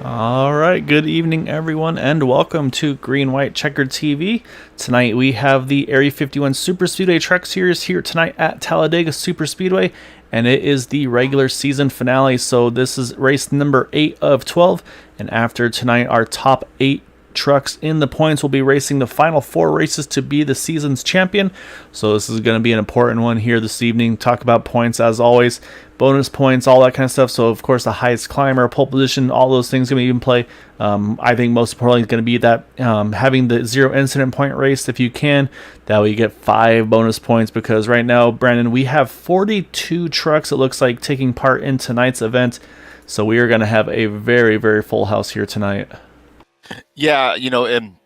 All right, good evening, everyone, and welcome to Green White Checkered TV. Tonight we have the Area 51 Superspeedway Truck Series here tonight at Talladega Superspeedway, and it is the regular season finale. So this is race number 8 of 12, and after tonight, our top 8 trucks in the points will be racing the final 4 races to be the season's champion. So this is going to be an important one here this evening. Talk about points as always, bonus points, all that kind of stuff. So of course the highest climber, pole position, all those things going to be in play. I think most importantly is going to be that having the 0 incident point race if you can. That way you get 5 bonus points, because right now, Brandon, we have 42 trucks, it looks like, taking part in tonight's event. So we are going to have a very, very full house here tonight. Yeah, and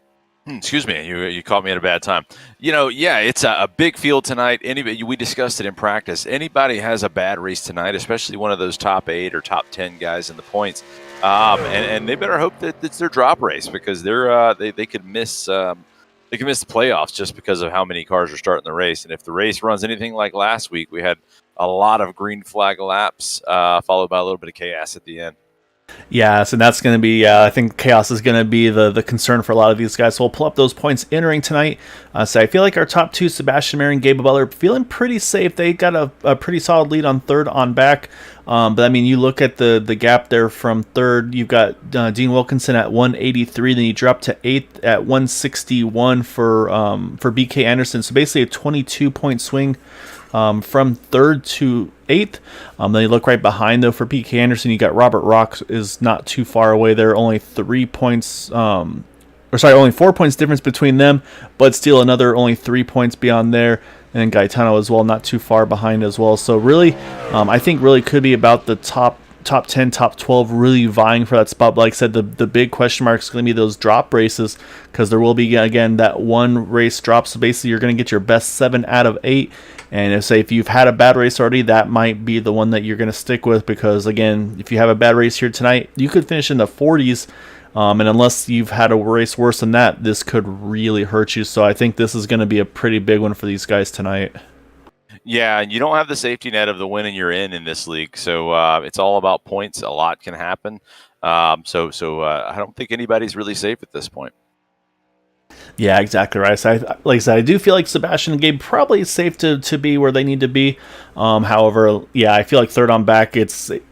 excuse me, you caught me at a bad time. Yeah, it's a big field tonight. Anybody, we discussed it in practice. Anybody has a bad race tonight, especially one of those top 8 or top 10 guys in the points, and they better hope that it's their drop race, because they could miss they could miss the playoffs just because of how many cars are starting the race. And if the race runs anything like last week, we had a lot of green flag laps, followed by a little bit of chaos at the end. Yes, and that's going to be, I think chaos is going to be the concern for a lot of these guys. So we'll pull up those points entering tonight. So I feel like our top 2, Sebastian Mayer and Gabe Butler, feeling pretty safe. They got a pretty solid lead on third on back. But I mean, you look at the gap there from third, you've got Dean Wilkinson at 183, then you drop to 8th at 161 for BK Anderson. So basically a 22-point swing from third to 8th. Then you look right behind, though, for BK Anderson, you got Robert Rock is not too far away there, only 3 points, only 4 points difference between them, but still another only 3 points beyond there. And Gaetano as well, not too far behind as well. So really, I think really could be about the top 10, top 12 really vying for that spot. But like I said, the big question mark is going to be those drop races, because there will be, again, that one race drop. So basically you're going to get your best 7 out of 8. And if you've had a bad race already, that might be the one that you're going to stick with, because again, if you have a bad race here tonight, you could finish in the 40s. And unless you've had a race worse than that, this could really hurt you. So I think this is going to be a pretty big one for these guys tonight. Yeah, and you don't have the safety net of the win and you're in this league, so it's all about points. A lot can happen. So I don't think anybody's really safe at this point. Yeah, exactly right. So like I said, I do feel like Sebastian and Gabe probably safe to be where they need to be. However, yeah, I feel like third on back,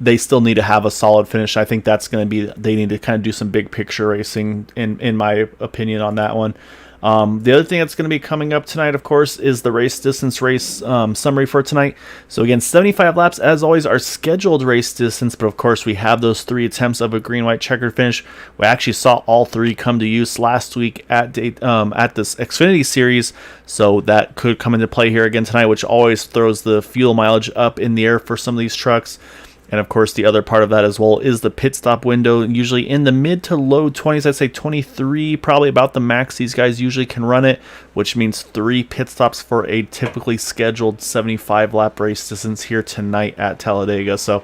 they still need to have a solid finish. I think that's going to be, they need to kind of do some big picture racing, in my opinion, on that one. The other thing that's going to be coming up tonight, of course, is the race distance summary for tonight. So again, 75 laps, as always, our scheduled race distance, but of course we have those 3 attempts of a green-white checkered finish. We actually saw all 3 come to use last week at this Xfinity Series, so that could come into play here again tonight, which always throws the fuel mileage up in the air for some of these trucks. And of course, the other part of that as well is the pit stop window, usually in the mid to low 20s. I'd say 23, probably about the max these guys usually can run it, which means 3 pit stops for a typically scheduled 75 lap race distance here tonight at Talladega. So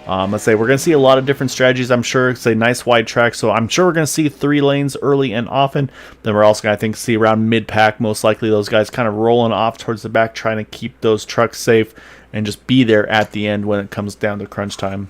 let's say we're going to see a lot of different strategies, I'm sure. It's a nice wide track, so I'm sure we're going to see 3 lanes early and often. Then we're also going to, I think, see around mid-pack, most likely those guys kind of rolling off towards the back, trying to keep those trucks safe and just be there at the end when it comes down to crunch time.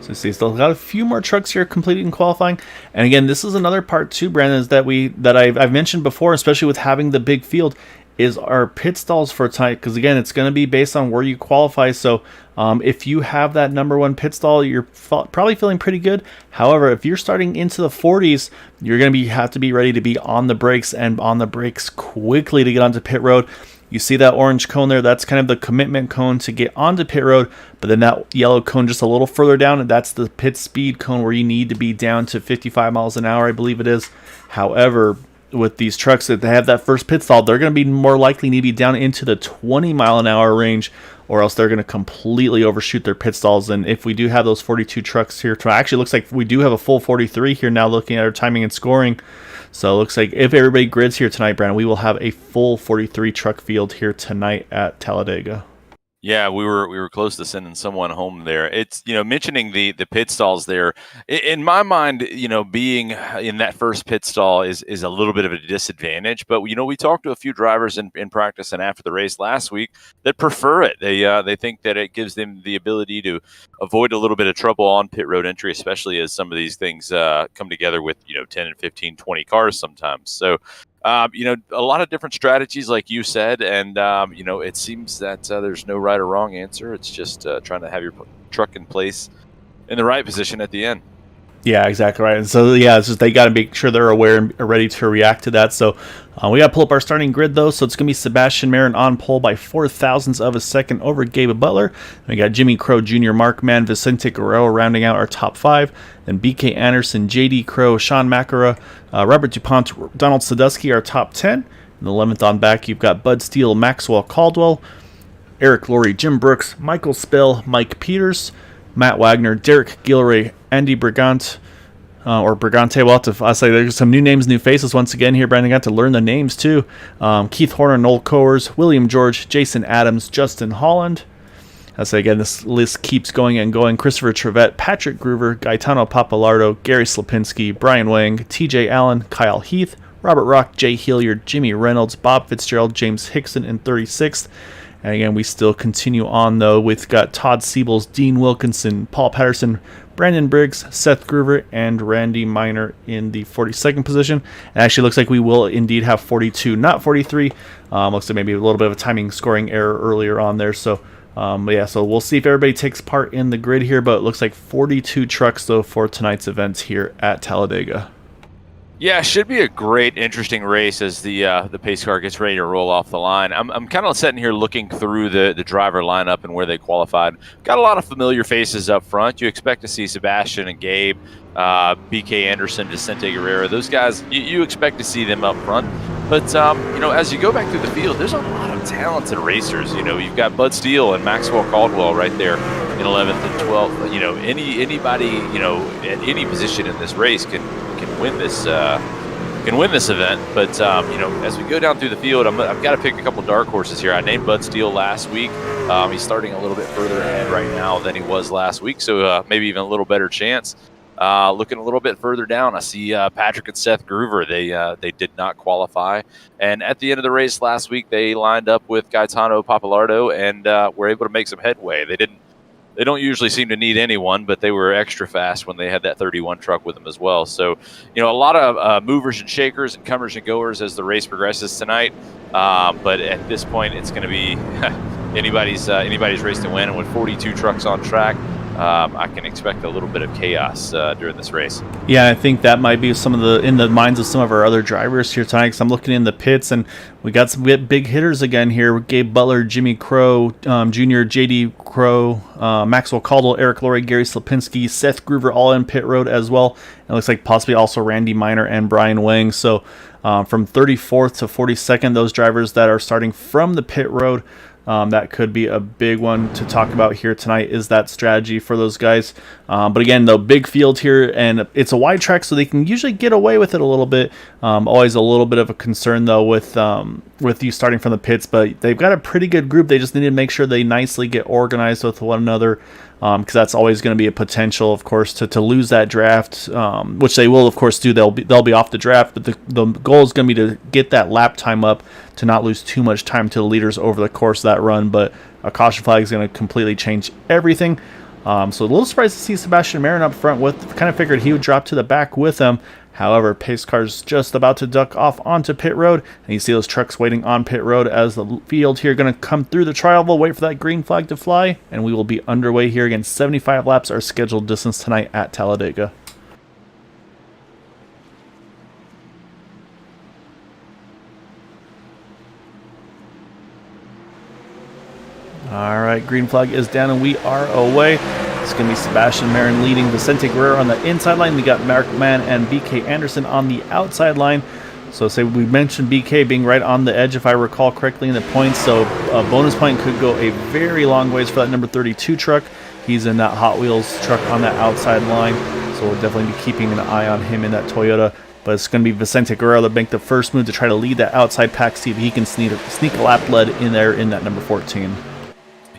So see, still got a few more trucks here completing qualifying. And again, this is another part too, Brandon, is that I've mentioned before, especially with having the big field, is our pit stalls for tonight, because again, it's going to be based on where you qualify. So if you have that number 1 pit stall, you're probably feeling pretty good. However, if you're starting into the 40s, you're going to have to be ready to be on the brakes, and on the brakes quickly to get onto pit road. You see that orange cone there? That's kind of the commitment cone to get onto pit road. But then that yellow cone just a little further down, and that's the pit speed cone, where you need to be down to 55 miles an hour, I believe it is. However, with these trucks that they have that first pit stall, they're going to be more likely to be down into the 20 mile an hour range, or else they're going to completely overshoot their pit stalls. And if we do have those 42 trucks here, actually looks like we do have a full 43 here now, looking at our timing and scoring. So it looks like if everybody grids here tonight, Brandon, we will have a full 43 truck field here tonight at Talladega. Yeah, we were close to sending someone home there. It's, mentioning the pit stalls there. In my mind, being in that first pit stall is a little bit of a disadvantage. But we talked to a few drivers in practice and after the race last week that prefer it. They think that it gives them the ability to avoid a little bit of trouble on pit road entry, especially as some of these things come together with 10 and 15, 20 cars sometimes. So a lot of different strategies, like you said, and it seems that there's no right or wrong answer. It's just trying to have your truck in place in the right position at the end. Yeah, exactly right. And so, yeah, it's just they got to make sure they're aware and are ready to react to that. So, we got to pull up our starting grid, though. So, it's going to be Sebastian Marin on pole by 0.04 of a second over Gabe Butler. And we got Jimmy Crow Jr., Mark Mann, Vicente Guerrero rounding out our top 5. Then BK Anderson, JD Crow, Sean Makara, Robert DuPont, Donald Sadusky, our top 10. And the 11th on back, you've got Bud Steele, Maxwell Caldwell, Eric Laurie, Jim Brooks, Michael Spill, Mike Peters, Matt Wagner, Derek Gilroy, Andy Brigant, or Brigante. We'll have to say there's some new names, new faces once again here. Brandon got to learn the names too. Keith Horner, Noel Coers, William George, Jason Adams, Justin Holland. I say again, this list keeps going and going. Christopher Trevette, Patrick Groover, Gaetano Papalardo, Gary Slapinski, Brian Wang, TJ Allen, Kyle Heath, Robert Rock, Jay Hilliard, Jimmy Reynolds, Bob Fitzgerald, James Hickson in 36th. And again, we still continue on, though. We've got Todd Siebels, Dean Wilkinson, Paul Patterson, Brandon Briggs, Seth Groover, and Randy Miner in the 42nd position. It actually looks like we will indeed have 42, not 43. Looks like maybe a little bit of a timing scoring error earlier on there. So, so we'll see if everybody takes part in the grid here. But it looks like 42 trucks, though, for tonight's events here at Talladega. Yeah, should be a great, interesting race as the pace car gets ready to roll off the line. I'm kind of sitting here looking through the driver lineup and where they qualified. Got a lot of familiar faces up front. You expect to see Sebastian and Gabe, BK Anderson, Vicente Guerrero. Those guys, you expect to see them up front. But, as you go back through the field, there's a lot of talented racers. You've got Bud Steele and Maxwell Caldwell right there in 11th and 12th. Anybody, at any position in this race can win this event. But as we go down through the field, I've got to pick a couple dark horses here. I named Bud Steele last week. He's starting a little bit further ahead right now than he was last week, so maybe even a little better chance. Looking a little bit further down, I see Patrick and Seth Groover. They did not qualify, and at the end of the race last week, they lined up with Gaetano Papalardo and were able to make some headway. They don't usually seem to need anyone, but they were extra fast when they had that 31 truck with them as well. So, a lot of movers and shakers and comers and goers as the race progresses tonight. But at this point, it's going to be anybody's race to win. And with 42 trucks on track, I can expect a little bit of chaos during this race. Yeah, I think that might be in the minds of some of our other drivers here tonight, because I'm looking in the pits and we got some big hitters again here. Gabe Butler, Jimmy Crow Jr., JD Crow, Maxwell Caldwell, Eric Laurie, Gary Slapinski, Seth Groover all in pit road as well. It looks like possibly also Randy Miner and Brian Wang. So from 34th to 42nd, those drivers that are starting from the pit road. That could be a big one to talk about here tonight, is that strategy for those guys. But again, the big field here, and it's a wide track, so they can usually get away with it a little bit. Always a little bit of a concern, though, with you starting from the pits. But they've got a pretty good group. They just need to make sure they nicely get organized with one another, because that's always going to be a potential, of course, to lose that draft, which they will, of course, do. They'll be off the draft, but the goal is going to be to get that lap time up, to not lose too much time to the leaders over the course of that run. But a caution flag is going to completely change everything. So a little surprised to see Sebastian Marin up front kind of figured he would drop to the back with them. However, pace car's just about to duck off onto pit road, and you see those trucks waiting on pit road as the field here going to come through the trial. We'll wait for that green flag to fly, and we will be underway here again. 75 laps, our scheduled distance tonight at Talladega. All right, green flag is down, and we are away. It's going to be Sebastian Marin leading, Vicente Guerrero on the inside line. We got Mark Mann and BK Anderson on the outside line. So we mentioned BK being right on the edge, if I recall correctly, in the points. So a bonus point could go a very long ways for that number 32 truck. He's in that Hot Wheels truck on that outside line. So we'll definitely be keeping an eye on him in that Toyota. But it's going to be Vicente Guerrero that make the first move to try to lead that outside pack, see if he can sneak a lap lead in there in that number 14.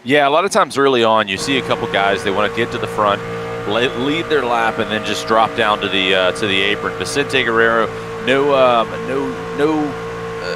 Yeah, a lot of times early on, you see a couple guys, they want to get to the front, lead their lap, and then just drop down to the apron. Vicente Guerrero, no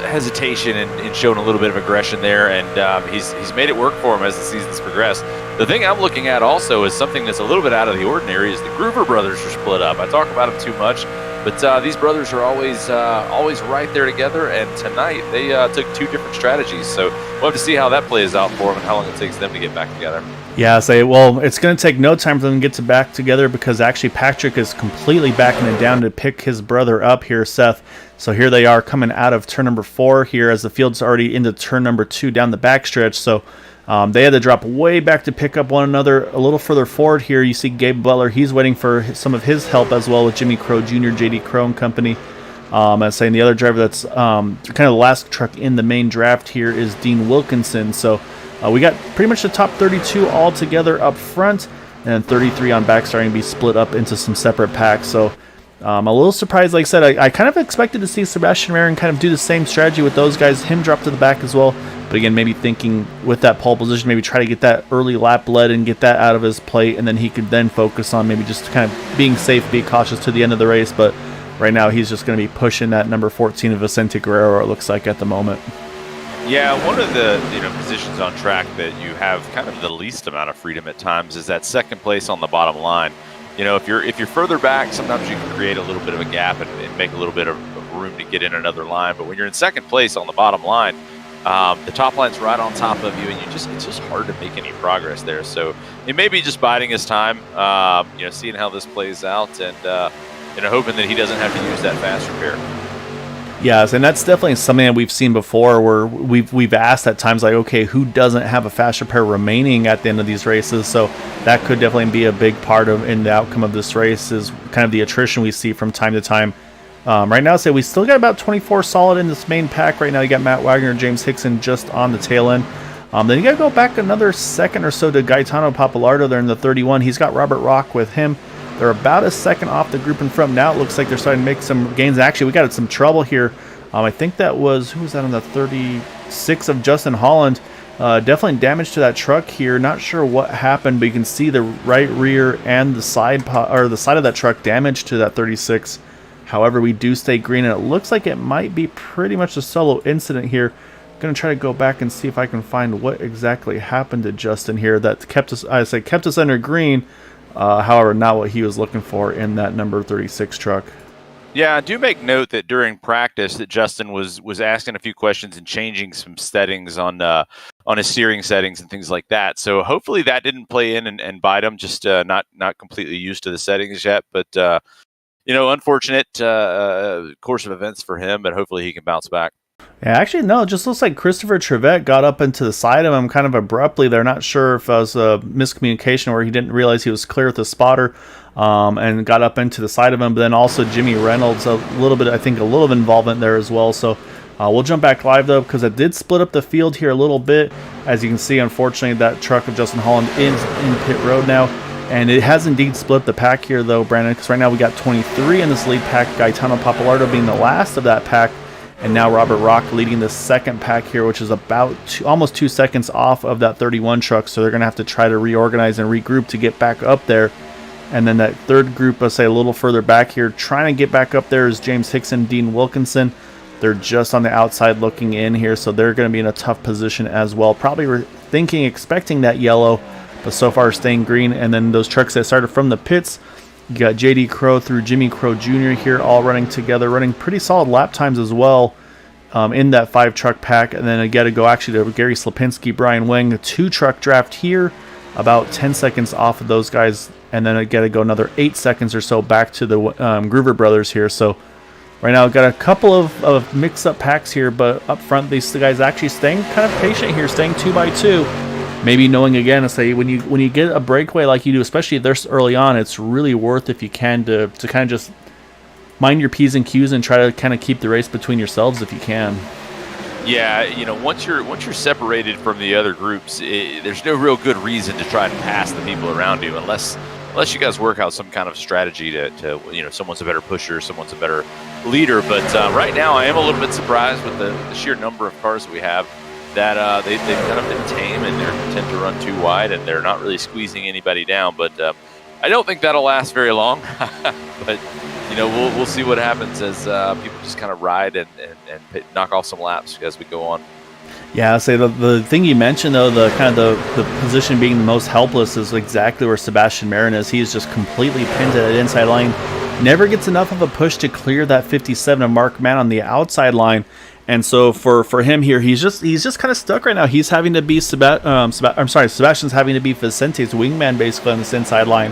hesitation in showing a little bit of aggression there, and he's made it work for him as the season's progressed. The thing I'm looking at also is something that's a little bit out of the ordinary is the Groover brothers are split up. I talk about them too much, but these brothers are always right there together, and tonight they took two different strategies. So we'll have to see how that plays out for them and how long it takes them to get back together. Yeah, well, it's going to take no time for them to get back together because actually Patrick is completely backing it down to pick his brother up here, Seth. So here they are coming out of turn number 4 here as the field's already into turn number 2 down the backstretch. So they had to drop way back to pick up one another a little further forward here. You see Gabe Butler. He's waiting for some of his help as well with Jimmy Crow Jr., J.D. Crow and company. As saying the other driver that's kind of the last truck in the main draft here is Dean Wilkinson. So we got pretty much the top 32 all together up front, and 33 on back starting to be split up into some separate packs. So I'm a little surprised. Like I said, I kind of expected to see Sebastian Marin kind of do the same strategy with those guys, him drop to the back as well. But again, maybe thinking with that pole position, maybe try to get that early lap lead and get that out of his plate, and then he could then focus on maybe just kind of being safe, be cautious to the end of the race. But right now he's just going to be pushing that number 14 of Vicente Guerrero, it looks like, at the moment. Yeah, one of the positions on track that you have kind of the least amount of freedom at times is that second place on the bottom line. If you're further back, sometimes you can create a little bit of a gap and make a little bit of room to get in another line. But when you're in second place on the bottom line, the top line's right on top of you, and it's just hard to make any progress there. So it may be just biding his time, seeing how this plays out, and hoping that he doesn't have to use that fast repair. Yes, and that's definitely something that we've seen before where we've asked at times, like, okay, who doesn't have a fast repair remaining at the end of these races? So that could definitely be a big part in the outcome of this race is kind of the attrition we see from time to time. Right now, we still got about 24 solid in this main pack. Right now, you got Matt Wagner, James Hickson just on the tail end. Then you got to go back another second or so to Gaetano Papalardo there in the 31. He's got Robert Rock with him. They're about a second off the group in front now. It looks like they're starting to make some gains. Actually, we got some trouble here. I think that was, who was that on the 36 of Justin Holland? Definitely damage to that truck here. Not sure what happened, but you can see the right rear and the side the side of that truck damaged to that 36. However, we do stay green, and it looks like it might be pretty much a solo incident here. I'm going to try to go back and see if I can find what exactly happened to Justin here that kept us under green. However, not what he was looking for in that number 36 truck. Yeah, I do make note that during practice that Justin was asking a few questions and changing some settings on his steering settings and things like that. So hopefully that didn't play in and bite him. Just not completely used to the settings yet, but unfortunate course of events for him. But hopefully he can bounce back. Yeah, actually, no, it just looks like Christopher Trevette got up into the side of him kind of abruptly. They're not sure if it was a miscommunication where he didn't realize he was clear with the spotter and got up into the side of him. But then also Jimmy Reynolds, I think a little involvement there as well. So we'll jump back live, though, because it did split up the field here a little bit. As you can see, unfortunately, that truck of Justin Holland is in pit road now. And it has indeed split the pack here, though, Brandon, because right now we got 23 in this lead pack, Gaetano Papalardo being the last of that pack. And now Robert Rock leading the second pack here, which is about almost 2 seconds off of that 31 truck. So they're going to have to try to reorganize and regroup to get back up there. And then that third group, let's say a little further back here, trying to get back up there is James Hickson, Dean Wilkinson. They're just on the outside looking in here, so they're going to be in a tough position as well. Probably expecting that yellow, but so far staying green. And then those trucks that started from the pits, you got J.D. Crow through Jimmy Crow Jr. here all running together, running pretty solid lap times as well in that 5-truck pack. And then I got to go actually to Gary Slapinski, Brian Wing, a 2-truck draft here, about 10 seconds off of those guys. And then I got to go another 8 seconds or so back to the Groover brothers here. So right now I've got a couple of mix-up packs here, but up front these guys actually staying kind of patient here, staying 2 by 2. Maybe knowing again, say when you get a breakaway like you do, especially this early on, it's really worth if you can to kind of just mind your P's and Q's and try to kind of keep the race between yourselves if you can. Yeah, once you're separated from the other groups, there's no real good reason to try to pass the people around you unless you guys work out some kind of strategy to someone's a better pusher, someone's a better leader. But right now I am a little bit surprised with the sheer number of cars that we have. they've kind of been tame and they're content to run too wide and they're not really squeezing anybody down. But I don't think that'll last very long. But we'll see what happens as people just kind of ride and knock off some laps as we go on. Yeah, I'll say the thing you mentioned though, the kind of the position being the most helpless is exactly where Sebastian Marin is. He is just completely pinned to that inside line. Never gets enough of a push to clear that 57 of Mark Mann on the outside line. And so for him here, he's just kind of stuck right now. He's having to be Sebastian's having to be Vicente's wingman basically on this inside line,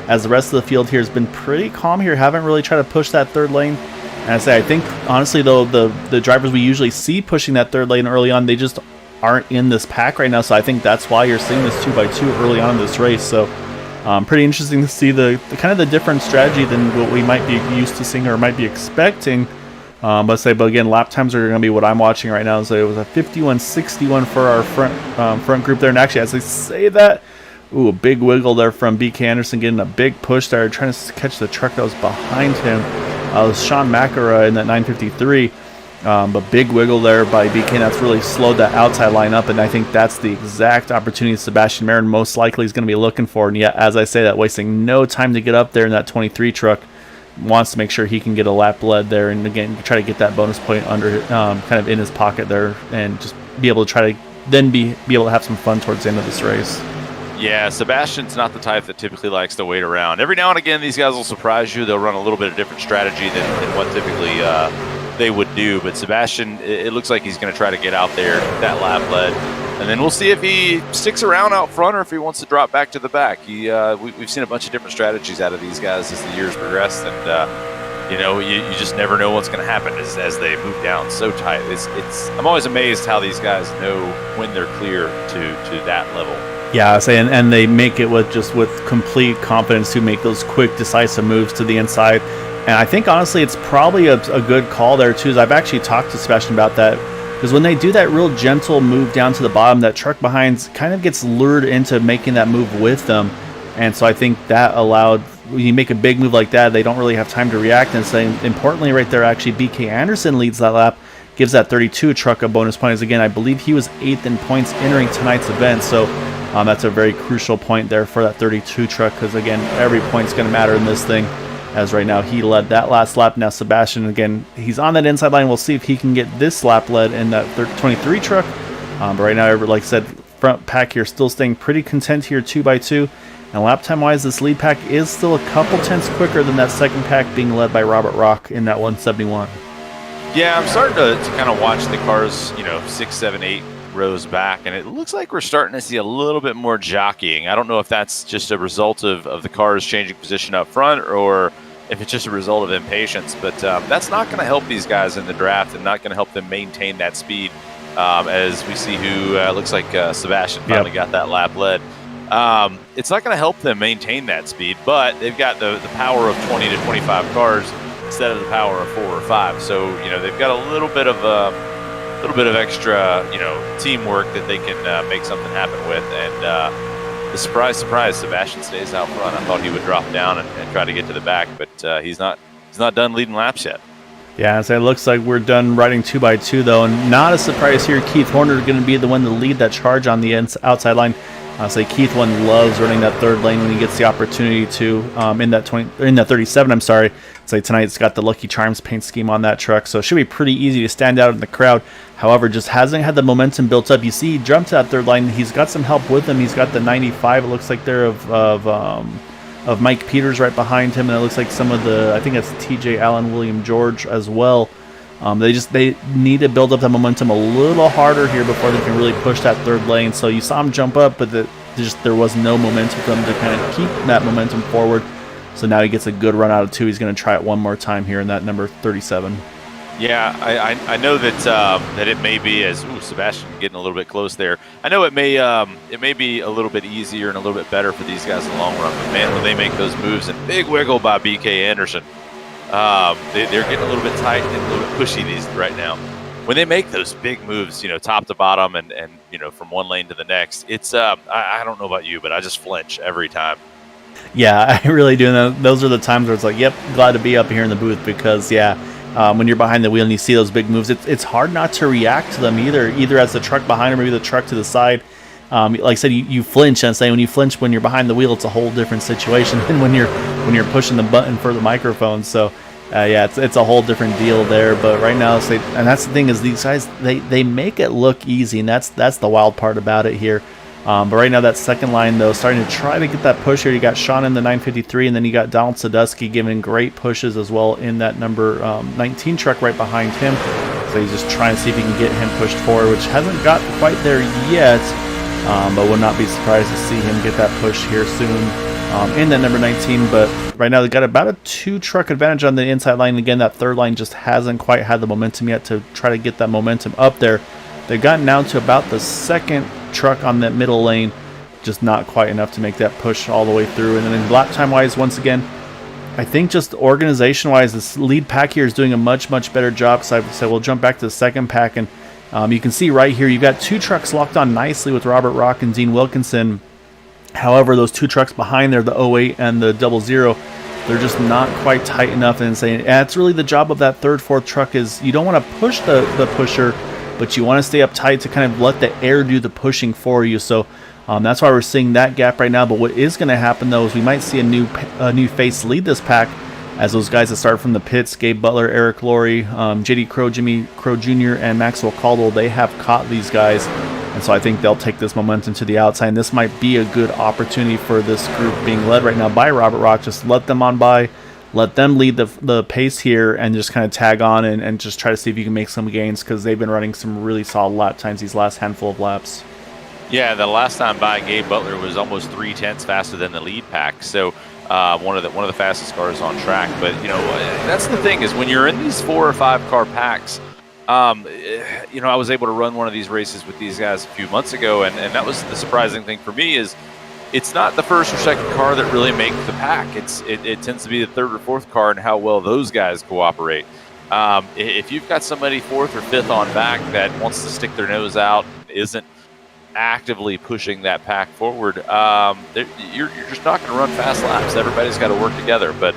as the rest of the field here has been pretty calm here. Haven't really tried to push that third lane. And I think honestly though, the drivers we usually see pushing that third lane early on, they just aren't in this pack right now. So I think that's why you're seeing this 2x2 early on in this race. So pretty interesting to see the kind of the different strategy than what we might be used to seeing or might be expecting. But again, lap times are going to be what I'm watching right now. So it was a 51.61 for our front group there. And actually, as I say that, a big wiggle there from BK Anderson, getting a big push there, trying to catch the truck that was behind him. It was Sean McElroy in that 953. But big wiggle there by BK, and that's really slowed that outside line up. And I think that's the exact opportunity Sebastian Marin most likely is going to be looking for. And yet, as I say that, wasting no time to get up there in that 23 truck. Wants to make sure he can get a lap lead there, and again try to get that bonus point under kind of in his pocket there, and just be able to try to then be able to have some fun towards the end of this race. Yeah, Sebastian's not the type that typically likes to wait around. Every now and again, these guys will surprise you. They'll run a little bit of different strategy than what typically they would do. But Sebastian, it looks like he's going to try to get out there, get that lap lead, and then we'll see if he sticks around out front or if he wants to drop back to the back. We've seen a bunch of different strategies out of these guys as the years progress, and you just never know what's going to happen as they move down so tight. I'm always amazed how these guys know when they're clear to that level. Yeah, I say, and they make it with complete confidence to make those quick, decisive moves to the inside. And I think honestly, it's probably a good call there too. As I've actually talked to Sebastian about that. Because when they do that real gentle move down to the bottom, that truck behind kind of gets lured into making that move with them. And so I think that allowed, when you make a big move like that, they don't really have time to react. And so importantly right there, actually, BK Anderson leads that lap, gives that 32 truck a bonus points. Again, I believe he was 8th in points entering tonight's event. So that's a very crucial point there for that 32 truck, because again, every point's going to matter in this thing. As right now, he led that last lap. Now Sebastian, again, he's on that inside line. We'll see if he can get this lap led in that 23 truck. But right now, like I said, front pack here still staying pretty content here, 2x2. And lap time wise, this lead pack is still a couple tenths quicker than that second pack being led by Robert Rock in that 171. Yeah, I'm starting to kind of watch the cars, 6, 7, 8 rows back, and it looks like we're starting to see a little bit more jockeying. I don't know if that's just a result of the cars changing position up front, or if it's just a result of impatience. But that's not going to help these guys in the draft, and not going to help them maintain that speed. As we see who looks like Sebastian finally got that lap led. It's not going to help them maintain that speed, but they've got the power of 20 to 25 cars instead of the power of 4 or 5. So they've got a little bit of extra teamwork that they can make something happen with. And the surprise, Sebastian stays out front. I thought he would drop down and try to get to the back, but he's not done leading laps yet. Yeah, so it looks like we're done riding 2x2 though, and not a surprise here. Keith Horner is going to be the one to lead that charge on the outside line. Keith loves running that third lane when he gets the opportunity to in that 37. I'm sorry. Tonight's got the Lucky Charms paint scheme on that truck, so it should be pretty easy to stand out in the crowd. However, just hasn't had the momentum built up. You see, he jumped to that third line. He's got some help with him. He's got the 95. It looks like there of Mike Peters right behind him, and it looks like some of I think that's TJ Allen, William George as well. They need to build up that momentum a little harder here before they can really push that third lane. So you saw him jump up, but there was no momentum for them to kind of keep that momentum forward. So now he gets a good run out of 2. He's going to try it one more time here in that number 37. Yeah, I know that it may be Sebastian getting a little bit close there. I know it may be a little bit easier and a little bit better for these guys in the long run. But man, when they make those moves, and big wiggle by BK Anderson. They're getting a little bit tight and a little bit pushy right now. When they make those big moves, top to bottom and from one lane to the next, it's I don't know about you, but I just flinch every time. Yeah, I really do. And those are the times where it's like, yep, glad to be up here in the booth, because when you're behind the wheel and you see those big moves, it's hard not to react to them either as the truck behind or maybe the truck to the side. Like I said, you flinch. I'm saying when you flinch when you're behind the wheel, it's a whole different situation than when you're pushing the button for the microphone. So yeah, it's a whole different deal there. But right now, and that's the thing is these guys they make it look easy, and that's the wild part about it here. But right now, that second line though, starting to try to get that push here. You got Sean in the 953, and then you got Donald Sadusky giving great pushes as well in that number 19 truck right behind him. So he's just trying to see if he can get him pushed forward, which hasn't got quite there yet. But would not be surprised to see him get that push here soon in that number 19. But right now, they've got about a 2-truck advantage on the inside line. Again, that third line just hasn't quite had the momentum yet to try to get that momentum up there. They've gotten down to about the second truck on that middle lane, just not quite enough to make that push all the way through. And then lap time-wise, once again, I think just organization-wise, this lead pack here is doing a much better job. So I would say we'll jump back to the second pack, and you can see right here, you've got 2 trucks locked on nicely with Robert Rock and Dean Wilkinson. However, those 2 trucks behind there, the 08 and the 00, they're just not quite tight enough. And saying, it's really the job of that third, fourth truck is you don't want to push the pusher, but you want to stay up tight to kind of let the air do the pushing for you. So that's why we're seeing that gap right now. But what is going to happen though is we might see a new face lead this pack, as those guys that start from the pits, Gabe Butler, Eric Laurie, JD Crow, Jimmy Crow Jr., and Maxwell Caldwell, they have caught these guys. And so I think they'll take this momentum to the outside. And this might be a good opportunity for this group being led right now by Robert Rock. Just let them on by, let them lead the pace here, and just kind of tag on and just try to see if you can make some gains, because they've been running some really solid lap times these last handful of laps. Yeah, the last time by, Gabe Butler was almost 3/10 faster than the lead pack. So one of the fastest cars on track. But that's the thing is when you're in these 4 or 5 car packs. I was able to run one of these races with these guys a few months ago, and that was the surprising thing for me is it's not the first or second car that really makes the pack. It tends to be the third or fourth car and how well those guys cooperate. If you've got somebody 4th or 5th on back that wants to stick their nose out, isn't actively pushing that pack forward, you're just not going to run fast laps. Everybody's got to work together. But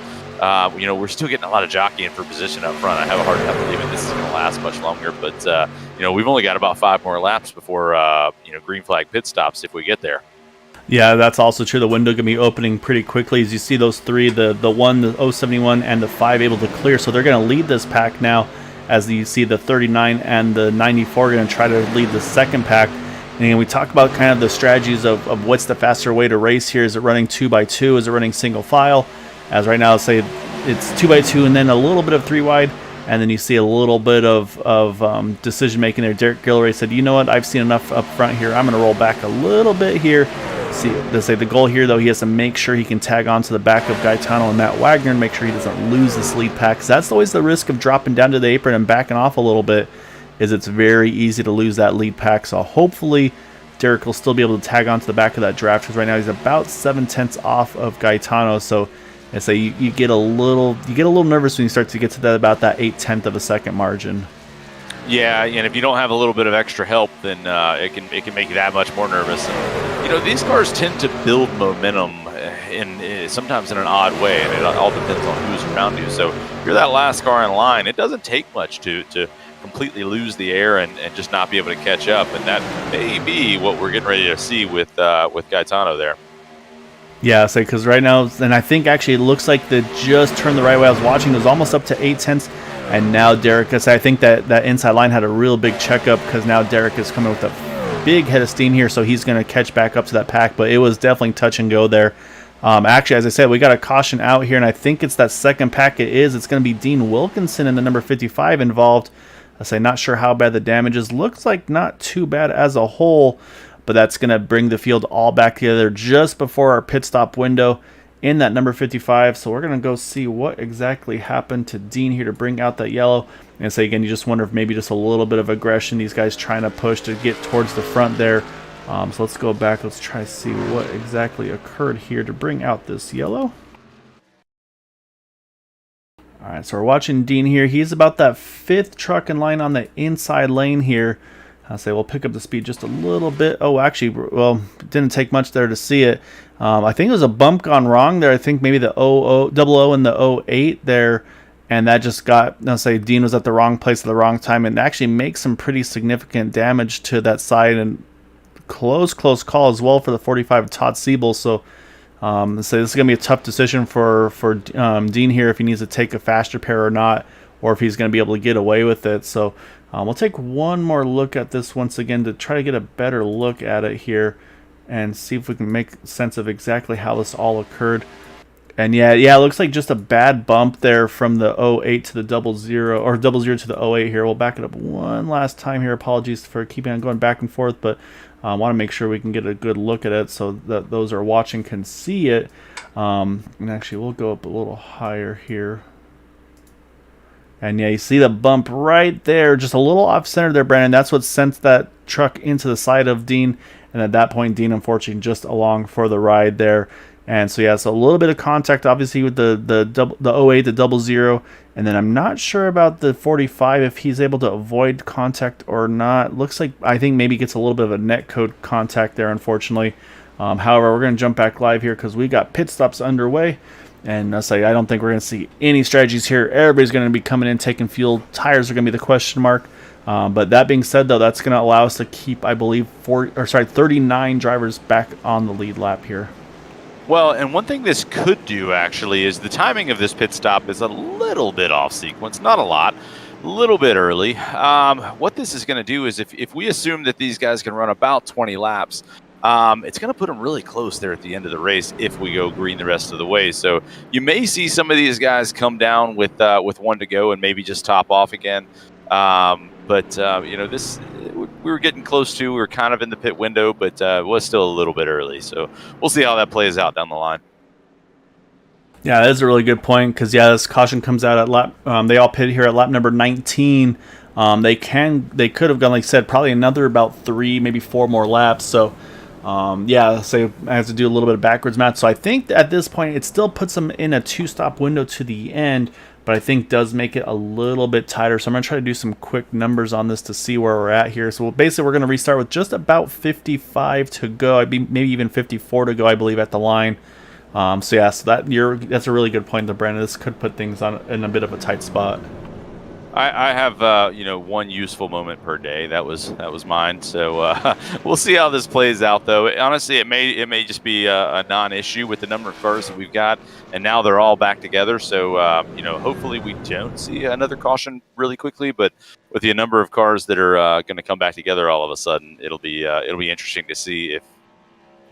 we're still getting a lot of jockeying for position up front. I have a hard time believing this is going to last much longer. But we've only got about 5 more laps before green flag pit stops if we get there. Yeah, that's also true. The window can be opening pretty quickly. As you see those 3, the 1, the 071, and the 5 able to clear. So they're going to lead this pack now, as you see the 39 and the 94 are going to try to lead the second pack. And we talk about kind of the strategies of what's the faster way to race here. Is it running 2x2? Is it running single file? As right now, say it's 2x2 and then a little bit of 3 wide. And then you see a little bit of decision making there. Derek Gilray said, you know what, I've seen enough up front here. I'm going to roll back a little bit here. See, they say the goal here, though, he has to make sure he can tag on to the back of Gaetano and Matt Wagner and make sure he doesn't lose this lead pack. Because that's always the risk of dropping down to the apron and backing off a little bit, is it's very easy to lose that lead pack. So hopefully Derek will still be able to tag on to the back of that draft, because right now he's about 7/10 off of Gaetano. So I say you get a little nervous when you start to get to about that 1/8 of a second margin. Yeah, and if you don't have a little bit of extra help, then it can make you that much more nervous. And these cars tend to build momentum sometimes in an odd way, and it all depends on who's around you. So if you're that last car in line, it doesn't take much to completely lose the air and just not be able to catch up, and that may be what we're getting ready to see with Gaetano there. Yeah, because right now, and I think actually it looks like they just turned the right way. I was watching; it was almost up to 0.8, and now Derek. I think that inside line had a real big checkup, because now Derek is coming with a big head of steam here, so he's going to catch back up to that pack. But it was definitely touch and go there. Actually, as I said, we got a caution out here, and I think it's that second pack. It's going to be Dean Wilkinson and the number 55 involved. I say not sure how bad the damage is. Looks like not too bad as a whole, but that's going to bring the field all back together just before our pit stop window in that number 55. So we're going to go see what exactly happened to Dean here to bring out that yellow. And say again, you just wonder if maybe just a little bit of aggression, these guys trying to push to get towards the front there. So let's go back. Let's try to see what exactly occurred here to bring out this yellow. All right, so we're watching Dean here. He's about that 5th truck in line on the inside lane here. I'll say we'll pick up the speed just a little bit. Oh, actually, well, it didn't take much there to see it. I think it was a bump gone wrong there. I think maybe the 00 and the 08 there. and that just got, let's say Dean was at the wrong place at the wrong time, and actually makes some pretty significant damage to that side, and close call as well for the 45 of Todd Siebel. So this is going to be a tough decision for Dean here, if he needs to take a faster pair or not, or if he's going to be able to get away with it. So we'll take one more look at this once again to try to get a better look at it here and see if we can make sense of exactly how this all occurred. And yeah, it looks like just a bad bump there from the 08 to the 00, or 00 to the 08 here. We'll back it up one last time here. Apologies for keeping on going back and forth, but I want to make sure we can get a good look at it so that those are watching can see it. And actually, we'll go up a little higher here. And yeah, you see the bump right there, just a little off-center there, Brandon. That's what sent that truck into the side of Dean. And at that point, Dean, unfortunately, just along for the ride there. And so, yeah, so a little bit of contact, obviously, with the 08, the 00. And then I'm not sure about the 45, if he's able to avoid contact or not. Looks like, I think maybe gets a little bit of a net code contact there, unfortunately. However, we're going to jump back live here because we got pit stops underway. And I don't think we're going to see any strategies here. Everybody's going to be coming in, taking fuel. Tires are going to be the question mark. But that being said, though, that's going to allow us to keep, I believe, 39 drivers back on the lead lap here. Well, and one thing this could do, actually, is the timing of this pit stop is a little bit off sequence. Not a lot, a little bit early. What this is going to do is if we assume that these guys can run about 20 laps, it's going to put them really close there at the end of the race if we go green the rest of the way. So you may see some of these guys come down with one to go and maybe just top off again. But this we were getting close to. We were kind of in the pit window, but it was still a little bit early. So we'll see how that plays out down the line. Yeah, that is a really good point because, yeah, this caution comes out at lap. They all pit here at lap number 19. They could have gone, like I said, probably another about 3, maybe 4 more laps. So, so I have to do a little bit of backwards math. So I think at this point it still puts them in a 2-stop window to the end, but I think does make it a little bit tighter. So I'm going to try to do some quick numbers on this to see where we're at here. So basically we're going to restart with just about 55 to go. Maybe even 54 to go, I believe, at the line. So that's a really good point, though, Brandon. This could put things in a bit of a tight spot. I have one useful moment per day. That was mine. So we'll see how this plays out, though. Honestly, it may just be a non-issue with the number of cars that we've got, and now they're all back together. So hopefully we don't see another caution really quickly. But with the number of cars that are going to come back together all of a sudden, it'll be interesting to see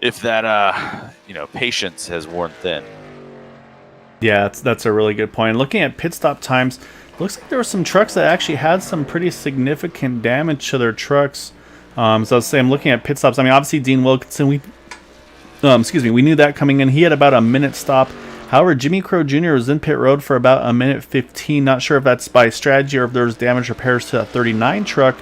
if that patience has worn thin. Yeah, that's a really good point. Looking at pit stop times, looks like there were some trucks that actually had some pretty significant damage to their trucks. So I was saying, I'm looking at pit stops. I mean, obviously Dean Wilkinson, we knew that coming in. He had about a minute stop. However, Jimmy Crow Jr. was in pit road for about a minute 15. Not sure if that's by strategy or if there's damage repairs to that 39 truck.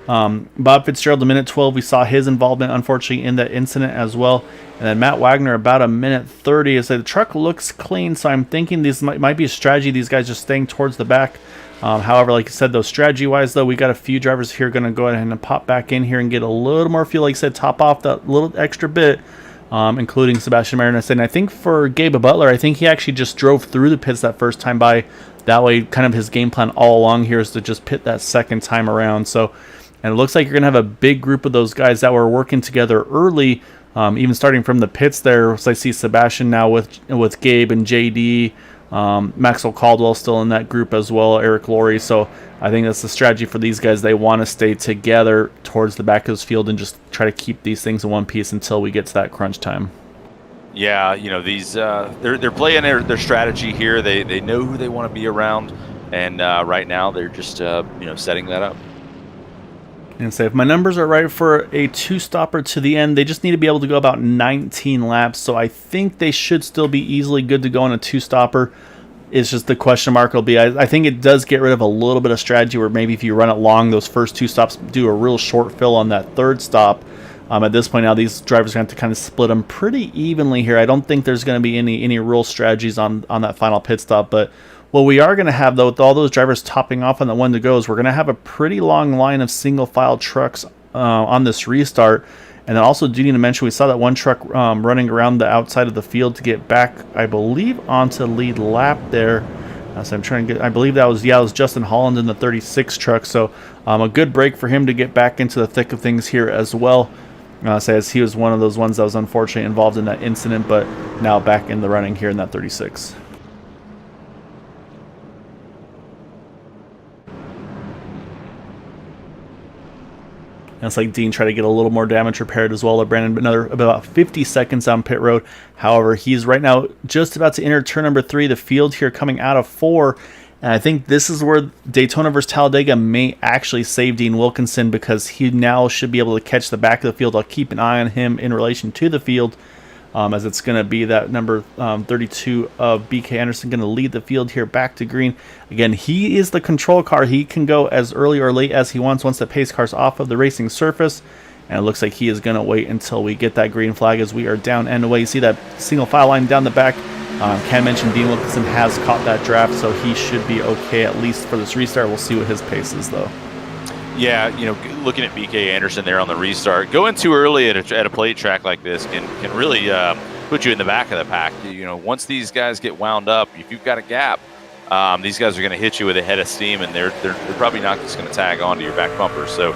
Bob Fitzgerald, a minute 12, we saw his involvement, unfortunately, in that incident as well. And then Matt Wagner, about a minute 30. I said the truck looks clean, so I'm thinking this might be a strategy, these guys just staying towards the back. However, like I said, though, strategy-wise, though, we got a few drivers here going to go ahead and pop back in here and get a little more fuel, like I said, top off that little extra bit, including Sebastian Marinus. And I think for Gabe Butler, I think he actually just drove through the pits that first time by. That way, kind of his game plan all along here is to just pit that second time around. So, and it looks like you're going to have a big group of those guys that were working together early, even starting from the pits there. So I see Sebastian now with Gabe and JD, Maxwell Caldwell still in that group as well, Eric Laurie. So I think that's the strategy for these guys. They want to stay together towards the back of this field and just try to keep these things in one piece until we get to that crunch time. Yeah, these they're playing their strategy here. They know who they want to be around, and right now they're just setting that up. And say if my numbers are right for a 2-stopper to the end, they just need to be able to go about 19 laps. So I think they should still be easily good to go on a 2-stopper. It's just the question mark will be, I think it does get rid of a little bit of strategy where maybe if you run it long, those first 2 stops, do a real short fill on that 3rd stop. At this point now, these drivers are going to have to kind of split them pretty evenly here. I don't think there's going to be any real strategies on that final pit stop, but what we are going to have, though, with all those drivers topping off on the one to go, is we're going to have a pretty long line of single file trucks on this restart. And then also, do need to mention, we saw that one truck running around the outside of the field to get back, I believe, onto the lead lap there. So I'm trying to get, I believe that was, yeah, it was Justin Holland in the 36 truck. So a good break for him to get back into the thick of things here as well. As he was one of those ones that was unfortunately involved in that incident, but now back in the running here in that 36. And it's like Dean tried to get a little more damage repaired as well. Brandon, another about 50 seconds on pit road. However, he's right now just about to enter turn number 3. The field here coming out of 4. And I think this is where Daytona versus Talladega may actually save Dean Wilkinson, because he now should be able to catch the back of the field. I'll keep an eye on him in relation to the field, as it's going to be that number 32 of BK Anderson going to lead the field here back to green. Again, he is the control car. He can go as early or late as he wants once the pace car's off of the racing surface. And it looks like he is going to wait until we get that green flag as we are down and away. You see that single file line down the back. Ken mentioned Dean Wilkinson has caught that draft, so he should be okay at least for this restart. We'll see what his pace is, though. Yeah, looking at BK Anderson there on the restart, going too early at a plate track like this can really put you in the back of the pack. Once these guys get wound up, if you've got a gap, these guys are going to hit you with a head of steam, and they're probably not just going to tag onto your back bumper. So,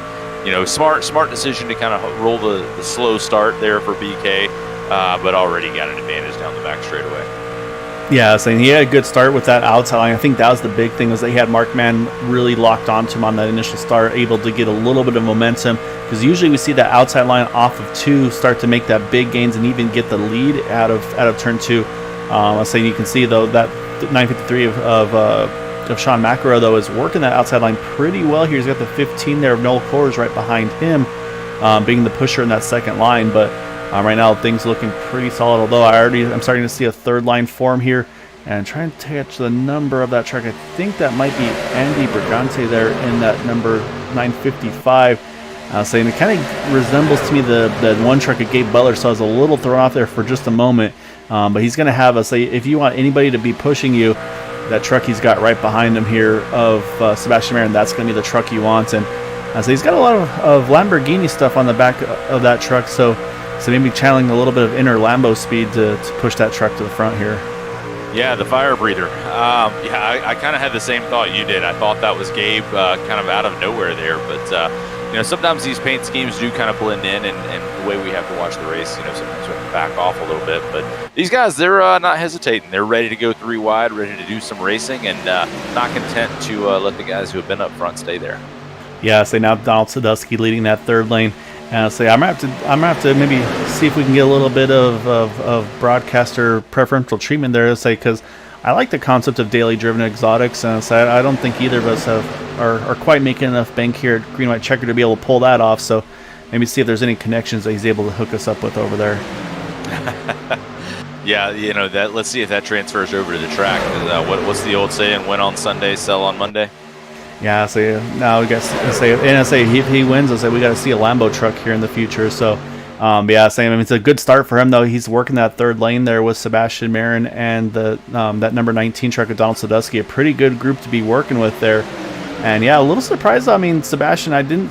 smart decision to kind of roll the slow start there for BK, but already got an advantage down the back straightaway. Yeah, saying he had a good start with that outside line. I think that was the big thing, was that he had Mark Mann really locked onto him on that initial start, able to get a little bit of momentum, because usually we see that outside line off of 2 start to make that big gains and even get the lead out of turn 2. I was saying you can see though that 953 of Sean McEnroe though is working that outside line pretty well here. He's got the 15 there of Noel Coors right behind him, being the pusher in that second line, but. Right now, things looking pretty solid, although I'm starting to see a third line form here, and trying to catch the number of that truck. I think that might be Andy Brigante there in that number 955. Saying it kind of resembles to me the one truck of Gabe Butler, so I was a little thrown off there for just a moment. But he's going to have us say, if you want anybody to be pushing you, that truck he's got right behind him here of Sebastian Marin, that's going to be the truck he wants. And so he's got a lot of Lamborghini stuff on the back of that truck, so maybe channeling a little bit of inner Lambo speed to push that truck to the front here. Yeah, the fire breather. I kind of had the same thought you did. I thought that was Gabe kind of out of nowhere there. But, sometimes these paint schemes do kind of blend in, and the way we have to watch the race, sometimes we have to back off a little bit. But these guys, they're not hesitating. They're ready to go 3 wide, ready to do some racing, and not content to let the guys who have been up front stay there. Yeah, now Donald Sadusky leading that third lane. And I'm gonna have to maybe see if we can get a little bit of broadcaster preferential treatment there. Because I like the concept of daily driven exotics, and I don't think either of us are quite making enough bank here at Green White Checker to be able to pull that off. So maybe see if there's any connections that he's able to hook us up with over there. Yeah, that. Let's see if that transfers over to the track. What's the old saying? Win on Sunday, sell on Monday. Yeah, so now we got to say, and I say if he wins, I say we got to see a Lambo truck here in the future. So, it's a good start for him though. He's working that third lane there with Sebastian Marin and the that number 19 truck of Donald Sadusky. A pretty good group to be working with there. And yeah, a little surprised. Sebastian, I didn't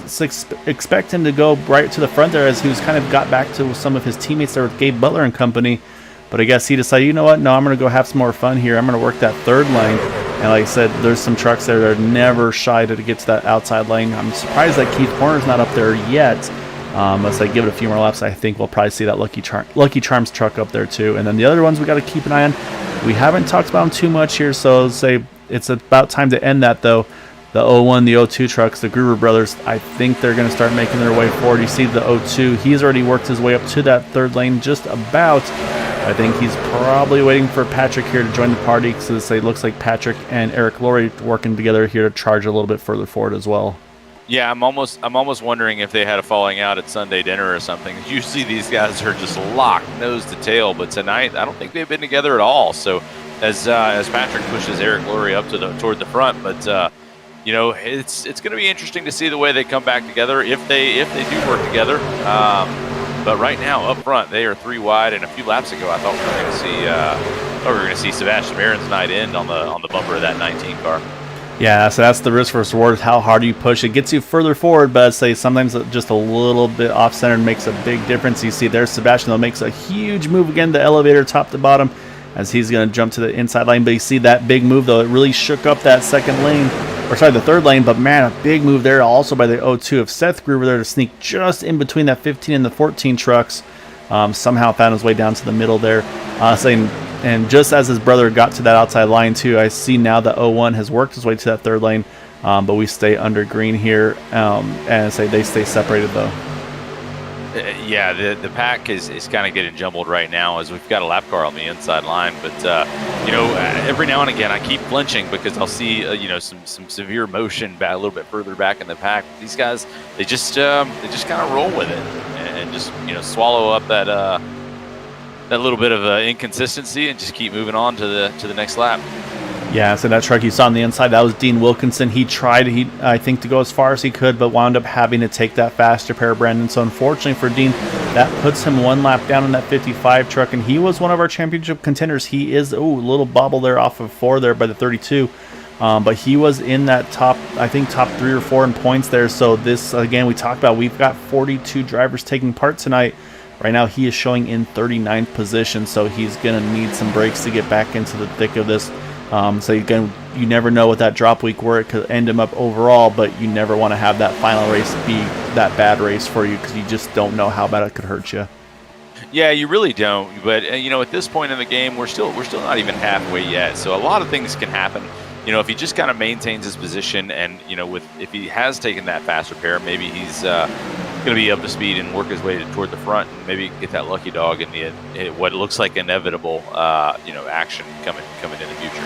expect him to go right to the front there, as he was kind of got back to some of his teammates there with Gabe Butler and company. But I guess he decided, you know what? No, I'm going to go have some more fun here. I'm going to work that third lane. And like I said, there's some trucks there that are never shy to get to that outside lane. I'm surprised that Keith Horner's not up there yet. Let's say give it a few more laps. I think we'll probably see that Lucky Charms truck up there too. And then the other ones we got to keep an eye on. We haven't talked about them too much here, so let's say it's about time to end that though. The 01, the 02 trucks, the Gruber brothers, I think they're going to start making their way forward. You see the 02, he's already worked his way up to that third lane just about. I think he's probably waiting for Patrick here to join the party, because it looks like Patrick and Eric Laurie working together here to charge a little bit further forward as well. Yeah, I'm almost wondering if they had a falling out at Sunday dinner or something. Usually these guys are just locked nose to tail, but tonight I don't think they've been together at all. So as Patrick pushes Eric Laurie up toward the front, but it's going to be interesting to see the way they come back together if they do work together. But right now, up front, they are 3 wide, and a few laps ago, I thought we were going to see Sebastian Marin's night end on the bumper of that 19 car. Yeah, so that's the risk versus reward. How hard you push, it gets you further forward, but I'd say sometimes just a little bit off-center makes a big difference. You see there, Sebastian though makes a huge move again, the elevator top to bottom, as he's going to jump to the inside lane. But you see that big move, though. It really shook up that second lane, or sorry, the third lane. But man, a big move there also by the 02 of Seth Groover there to sneak just in between that 15 and the 14 trucks. Somehow found his way down to the middle there. And just as his brother got to that outside line too, I see now the 01 has worked his way to that third lane. But we stay under green here, and they stay separated though. Yeah, the pack is kind of getting jumbled right now as we've got a lap car on the inside line. But every now and again I keep flinching because I'll see some severe motion a little bit further back in the pack. These guys, they just kind of roll with it and just swallow up that little bit of inconsistency and just keep moving on to the next lap. Yeah, so that truck you saw on the inside, that was Dean Wilkinson. He tried, I think, to go as far as he could, but wound up having to take that faster pair of Brandon. So unfortunately for Dean, that puts him one lap down in that 55 truck, and he was one of our championship contenders. He is, a little bobble there off of 4 there by the 32. But he was in that top 3 or 4 in points there. So this, again, we talked about, we've got 42 drivers taking part tonight. Right now he is showing in 39th position, so he's going to need some breaks to get back into the thick of this. So again, you never know what that drop week where it could end him up overall, but you never want to have that final race be that bad race for you because you just don't know how bad it could hurt you. Yeah, you really don't. But at this point in the game, we're still not even halfway yet. So a lot of things can happen. If he just kind of maintains his position, and if he has taken that faster pair, maybe he's going to be up to speed and work his way toward the front, and maybe get that lucky dog in what looks like inevitable action coming in the future.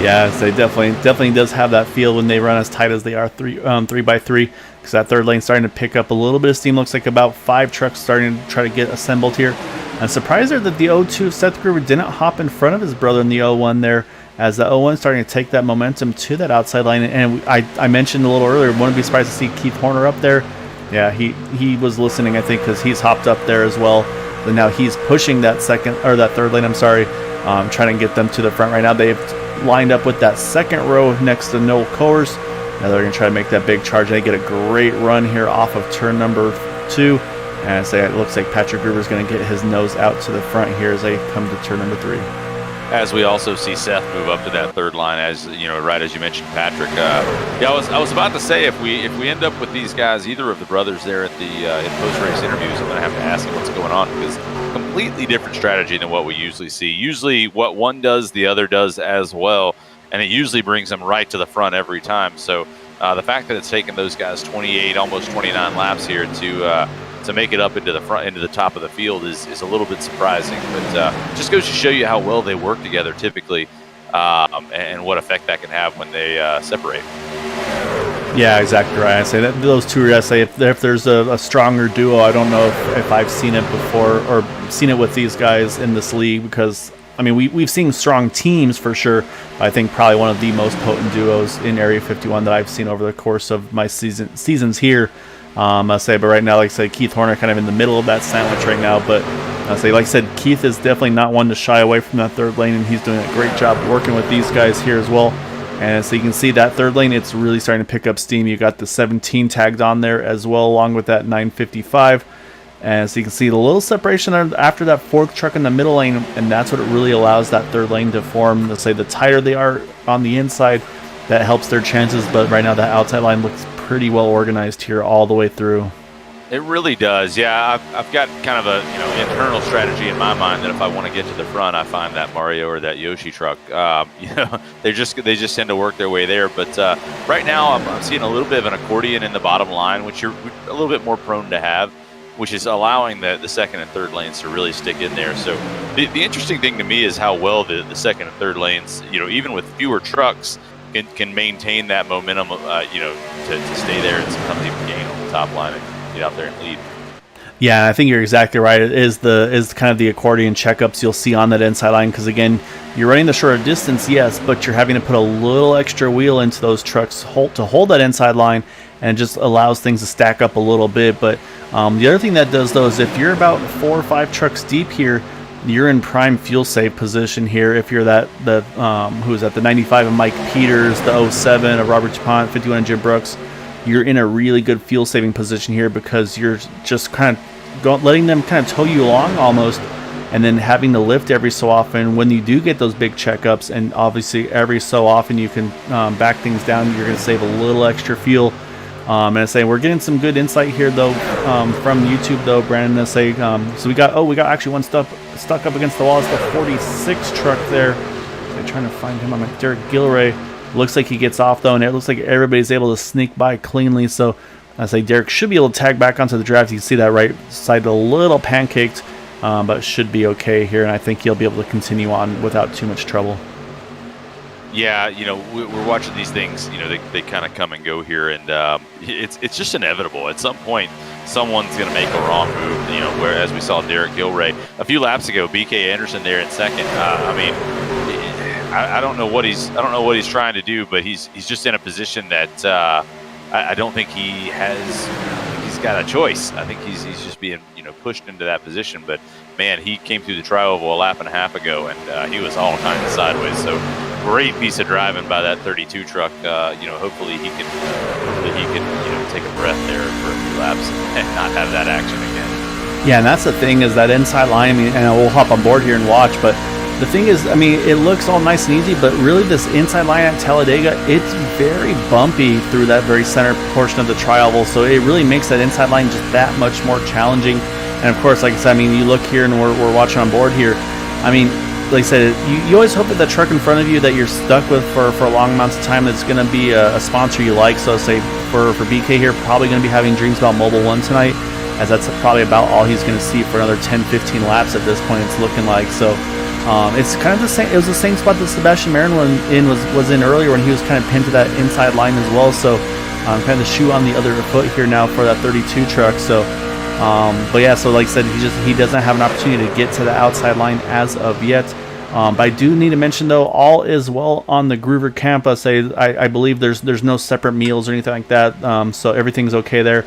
Yeah, so definitely does have that feel when they run as tight as they are 3x3, because that third lane starting to pick up a little bit of steam. Looks like about 5 trucks starting to try to get assembled here. I'm surprised there that the 02 Seth Groover didn't hop in front of his brother in the 01 there, as the 01 starting to take that momentum to that outside line. And I mentioned a little earlier, wouldn't be surprised to see Keith Horner up there. Yeah, he was listening, I think, because he's hopped up there as well. And now he's pushing that third lane, trying to get them to the front right now. They've lined up with that second row next to Noel Coers. Now they're going to try to make that big charge. They get a great run here off of turn number 2. And it looks like Patrick Gruber's going to get his nose out to the front here as they come to turn number 3. As we also see Seth move up to that third line, right as you mentioned, Patrick. I was about to say, if we end up with these guys, either of the brothers there at the in post-race interviews, I'm going to have to ask them what's going on, because completely different strategy than what we usually see. Usually, what one does, the other does as well, and it usually brings them right to the front every time. So the fact that it's taken those guys 28, almost 29 laps here to make it up into the top of the field is a little bit surprising, but just goes to show you how well they work together typically, and what effect that can have when they separate. Yeah, exactly right. I say that those two. I say if there's a stronger duo, I don't know if I've seen it before or seen it with these guys in this league, because we've seen strong teams for sure. But I think probably one of the most potent duos in Area 51 that I've seen over the course of my seasons here. But right now, like I said, Keith Horner kind of in the middle of that sandwich right now. But like I said, Keith is definitely not one to shy away from that third lane, and he's doing a great job working with these guys here as well. And so you can see that third lane, it's really starting to pick up steam. You got the 17 tagged on there as well, along with that 955. And so you can see the little separation after that fourth truck in the middle lane, and that's what it really allows that third lane to form. Let's say the tighter they are on the inside, that helps their chances. But right now, that outside line looks pretty well organized here all the way through. It really does. Yeah, I've got kind of a internal strategy in my mind that if I want to get to the front, I find that Mario or that Yoshi truck. They just tend to work their way there. But right now, I'm seeing a little bit of an accordion in the bottom line, which you're a little bit more prone to have, which is allowing the second and third lanes to really stick in there. So the interesting thing to me is how well the second and third lanes, even with fewer trucks, can maintain that momentum, to stay there and sometimes even gain on the top line and get out there and lead. Yeah, I think you're exactly right. It is kind of the accordion checkups you'll see on that inside line, because again, you're running the shorter distance, yes, but you're having to put a little extra wheel into those trucks to hold that inside line, and it just allows things to stack up a little bit. But the other thing that does though is if you're about 4 or 5 trucks deep here, you're in prime fuel save position here. If you're who's at the 95 of Mike Peters, the 07 of Robert DuPont, 51 of Jim Brooks, you're in a really good fuel saving position here, because you're just kind of letting them kind of tow you along almost, and then having to lift every so often when you do get those big checkups, and obviously every so often you can back things down, you're going to save a little extra fuel. And I say we're getting some good insight here though from YouTube though, Brandon. I say so we got actually one stuck up against the wall. It's the 46 truck there. I'm trying to find him. I'm like Derek Gilray. Looks like he gets off though, and it looks like everybody's able to sneak by cleanly. So I say Derek should be able to tag back onto the draft. You can see that right side a little pancaked, but should be okay here, and I think he'll be able to continue on without too much trouble. Yeah, we're watching these things. They kind of come and go here, and it's just inevitable. At some point, someone's going to make a wrong move. Whereas we saw Derek Gilray a few laps ago, BK Anderson there in second. I don't know what he's trying to do, but he's just in a position that I don't think he's got a choice. I think he's just being pushed into that position. But man, he came through the tri-oval a lap and a half ago, and he was all kinds of sideways. So great piece of driving by that 32 truck. Hopefully he can take a breath there for a few laps and not have that action again. Yeah, and that's the thing is that inside line. And we'll hop on board here and watch, but the thing is, it looks all nice and easy, but really this inside line at Talladega, it's very bumpy through that very center portion of the tri-oval, so it really makes that inside line just that much more challenging. And of course, like I said, you look here and we're watching on board here. Like I said, you always hope that the truck in front of you that you're stuck with for long amounts of time that's going to be a sponsor you like. So say for BK here, probably going to be having dreams about Mobil 1 tonight, as that's probably about all he's going to see for another 10-15 laps at this point, it's looking like. So it's kind of the same. It was the same spot that Sebastian Marin was in earlier when he was kind of pinned to that inside line as well. So kind of the shoe on the other foot here now for that 32 truck. So, but yeah. So like I said, he doesn't have an opportunity to get to the outside line as of yet. But I do need to mention though, all is well on the Groover camp. I believe there's no separate meals or anything like that. So everything's okay there.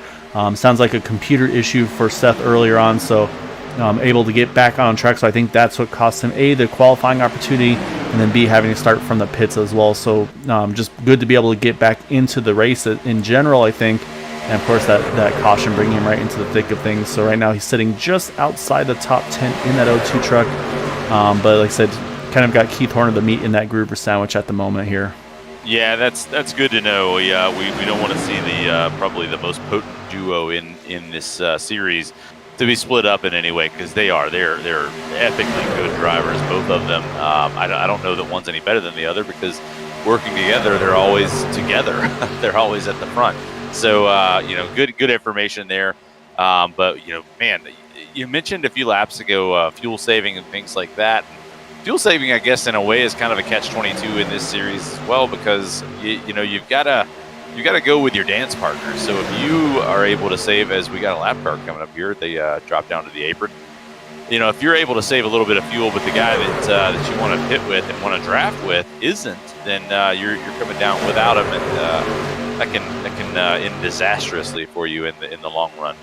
Sounds like a computer issue for Seth earlier on. So. Able to get back on track, so I think that's what cost him A, the qualifying opportunity, and then B, having to start from the pits as well. So just good to be able to get back into the race in general, I think, and of course that caution bringing him right into the thick of things. So right now he's sitting just outside the top 10 in that O2 truck, but like I said, kind of got Keith Horner the meat in that Groover sandwich at the moment here. Yeah, that's good to know. Yeah, we don't want to see the probably the most potent duo in this series to be split up in any way, because they're epically good drivers, both of them. I don't know that one's any better than the other, because working together, they're always together. They're always at the front. So good information there. But man, you mentioned a few laps ago fuel saving and things like that. Fuel saving, I guess, in a way, is kind of a catch-22 in this series as well, because you've got to go with your dance partner. So if you are able to save, as we got a lap car coming up here, they drop down to the apron. If you're able to save a little bit of fuel, but the guy that you want to pit with and want to draft with isn't, then you're coming down without him, and that can end disastrously for you in the long run.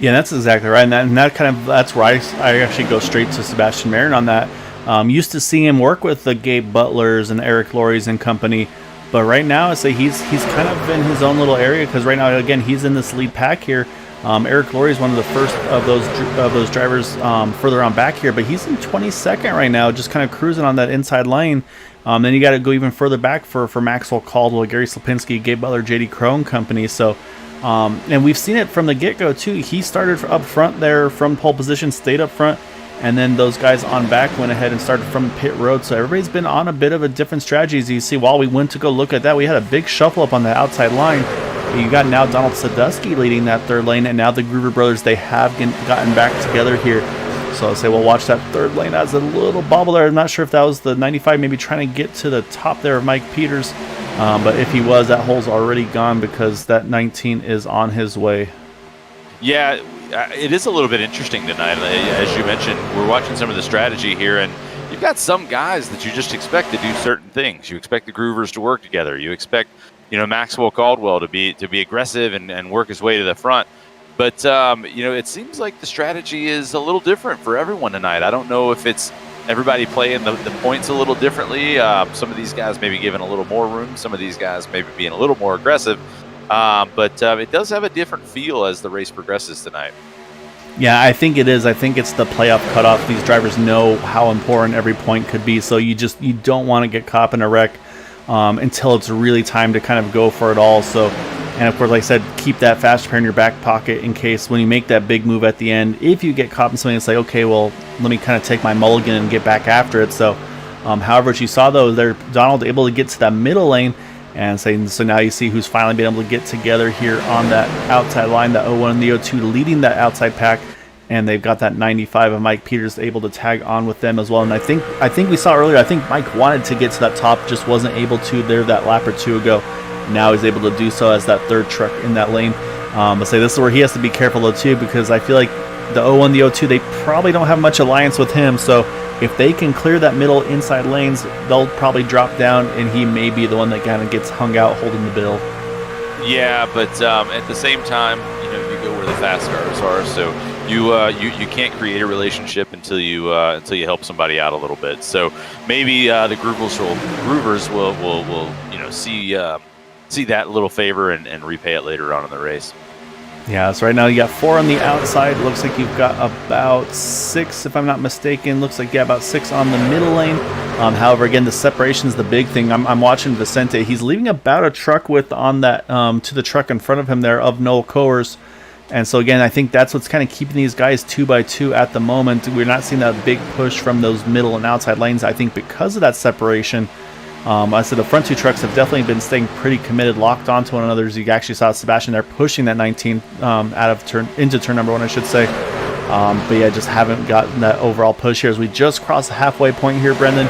Yeah, that's exactly right, and that's where I actually go straight to Sebastian Marin on that. Used to see him work with the Gabe Butlers and Eric Lories and company. But right now, I say he's kind of in his own little area, because right now, again, he's in this lead pack here. Eric Lorie is one of the first of those drivers further on back here, but he's in 22nd right now, just kind of cruising on that inside lane. Then you got to go even further back for Maxwell Caldwell, Gary Slipinski, Gabe Butler, JD Crone company. So, and we've seen it from the get-go too. He started up front there from pole position, stayed up front. And then those guys on back went ahead and started from pit road. So everybody's been on a bit of a different strategy. As you see, while we went to go look at that, we had a big shuffle up on the outside line. You got now Donald Sadusky leading that third lane, and now the Groover brothers, they have gotten back together here. So I'll say we'll watch that third lane as a little bobble there. I'm not sure if that was the 95 maybe trying to get to the top there of Mike Peters. But if he was, that hole's already gone, because that 19 is on his way. Yeah, it is a little bit interesting tonight. As you mentioned, we're watching some of the strategy here, and you've got some guys that you just expect to do certain things. You expect the Groovers to work together. You expect, Maxwell Caldwell to be aggressive and work his way to the front. But it seems like the strategy is a little different for everyone tonight. I don't know if it's everybody playing the points a little differently. Some of these guys maybe given a little more room. Some of these guys maybe being a little more aggressive. But it does have a different feel as the race progresses tonight. Yeah, I think it is. I think it's the playoff cutoff. These drivers know how important every point could be, so you don't want to get caught in a wreck until it's really time to kind of go for it all. So, and of course, like I said, keep that fast repair in your back pocket in case when you make that big move at the end, if you get caught in something, it's like, okay, well, let me kind of take my mulligan and get back after it. So, however, as you saw though, there Donald able to get to that middle lane. And so now you see who's finally been able to get together here on that outside line, the 01 and the 02 leading that outside pack. And they've got that 95 of Mike Peters able to tag on with them as well. And I think we saw earlier, I think Mike wanted to get to that top, just wasn't able to there that lap or two ago. Now he's able to do so as that third truck in that lane. I'll say this is where he has to be careful though too, because I feel like the 01, the 02, they probably don't have much alliance with him. So if they can clear that middle inside lanes, they'll probably drop down, and he may be the one that kind of gets hung out holding the bill. Yeah, but at the same time, you go where the fast cars are, so you can't create a relationship until you help somebody out a little bit. So maybe the Groovers will see that little favor and repay it later on in the race. Yeah, so right now you got 4 on the outside. Looks like you've got about 6, if I'm not mistaken. Looks like, yeah, about 6 on the middle lane. However, again, the separation is the big thing. I'm watching Vicente. He's leaving about a truck width on that to the truck in front of him there of Noel Coers. And so, again, I think that's what's kind of keeping these guys 2x2 at the moment. We're not seeing that big push from those middle and outside lanes, I think, because of that separation. I said the front 2 trucks have definitely been staying pretty committed, locked onto one another. As you actually saw Sebastian there pushing that 19 into turn number 1, I should say. But yeah, just haven't gotten that overall push here as we just crossed the halfway point here, Brendan.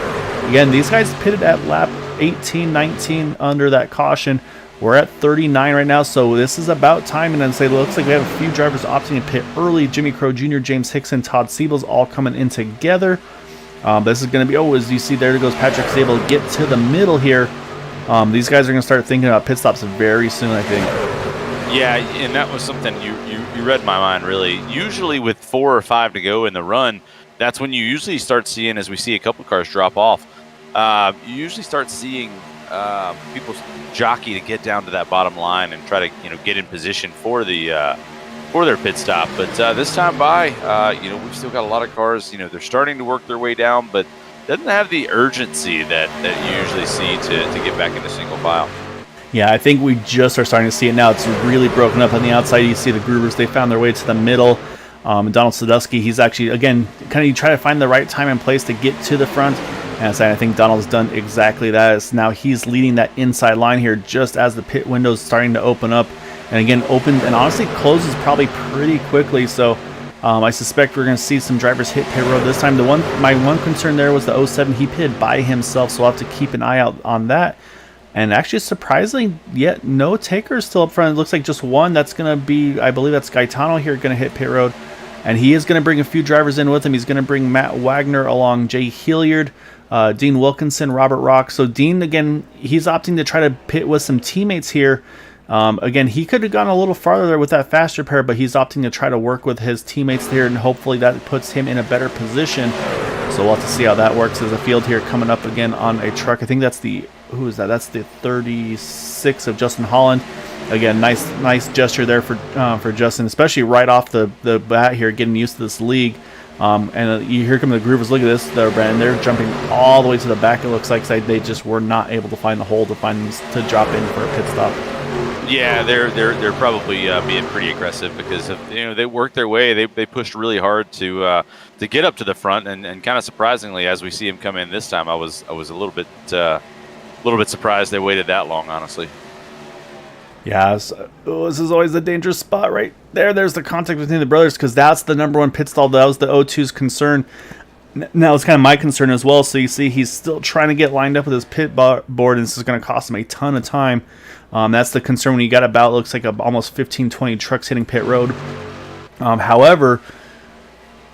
Again, these guys pitted at lap 18, 19 under that caution. We're at 39 right now, so this is about time. And then say, it looks like we have a few drivers opting to pit early. Jimmy Crow Jr., James Hickson, Todd Siebel's all coming in together. This is going to be, as you see there goes Patrick Sable get to the middle here. These guys are going to start thinking about pit stops very soon, I think. Yeah, and that was something you read my mind, really. Usually with 4 or 5 to go in the run, that's when you usually start seeing, as we see a couple cars drop off, you usually start seeing people jockey to get down to that bottom line and try to get in position for their pit stop. But this time by, we've still got a lot of cars. They're starting to work their way down, but doesn't have the urgency that you usually see to get back into single file. Yeah, I think we just are starting to see it now. It's really broken up on the outside. You see the Groovers, they found their way to the middle. Donald Sadusky, he's actually, again, kind of try to find the right time and place to get to the front. And I think Donald's done exactly that. As now he's leading that inside line here just as the pit window is starting to open up. And again, opens and honestly closes probably pretty quickly. So I suspect we're going to see some drivers hit pit road this time. My one concern there was the 07. He pitted by himself, so we'll have to keep an eye out on that. And actually, surprisingly, yet no takers still up front. It looks like just one. That's going to be, I believe that's Gaetano here, going to hit pit road. And he is going to bring a few drivers in with him. He's going to bring Matt Wagner along, Jay Hilliard, Dean Wilkinson, Robert Rock. So Dean, again, he's opting to try to pit with some teammates here. Again, he could have gone a little farther there with that fast repair, but he's opting to try to work with his teammates here, and hopefully that puts him in a better position. So we'll have to see how that works as a field here coming up again on a truck. I think that's who is that? That's the 36 of Justin Holland. Again, nice gesture there for Justin, especially right off the bat here, getting used to this league. And here come the Groovers. Look at this, there, Brandon. They're jumping all the way to the back. It looks like they just were not able to find the hole to drop in for a pit stop. Yeah, they're probably being pretty aggressive because they worked their way. They pushed really hard to get up to the front, and kind of surprisingly, as we see him come in this time, I was a little bit surprised they waited that long, honestly. Yeah, this is always a dangerous spot right there. There's the contact between the brothers because that's the number 1 pit stall. That was the 02's concern. Now it's kind of my concern as well. So you see he's still trying to get lined up with his pit board, and this is going to cost him a ton of time. That's the concern when you got about, looks like almost 15, 20 trucks hitting pit road. However,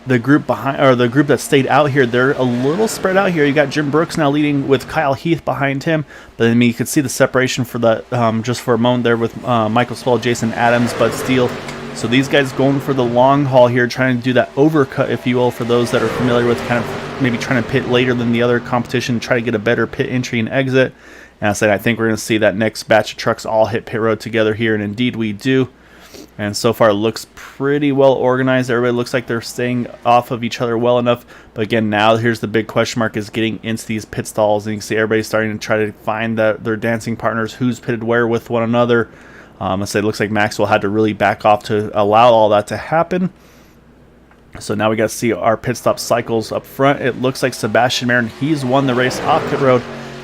the group that stayed out here, they're a little spread out here. You got Jim Brooks now leading with Kyle Heath behind him, but then you could see the separation for the just for a moment there with Michael Swell, Jason Adams, Bud Steele. So these guys going for the long haul here, trying to do that overcut, if you will, for those that are familiar with kind of maybe trying to pit later than the other competition, try to get a better pit entry and exit. And I think we're going to see that next batch of trucks all hit pit road together here, and indeed we do. And so far, it looks pretty well organized. Everybody looks like they're staying off of each other well enough. But again, now here's the big question mark, is getting into these pit stalls. And you can see everybody starting to try to find their dancing partners, who's pitted where with one another. Let's say it looks like Maxwell had to really back off to allow all that to happen. So now we got to see our pit stop cycles up front. It looks like Sebastian Marin, he's won the race off pit road.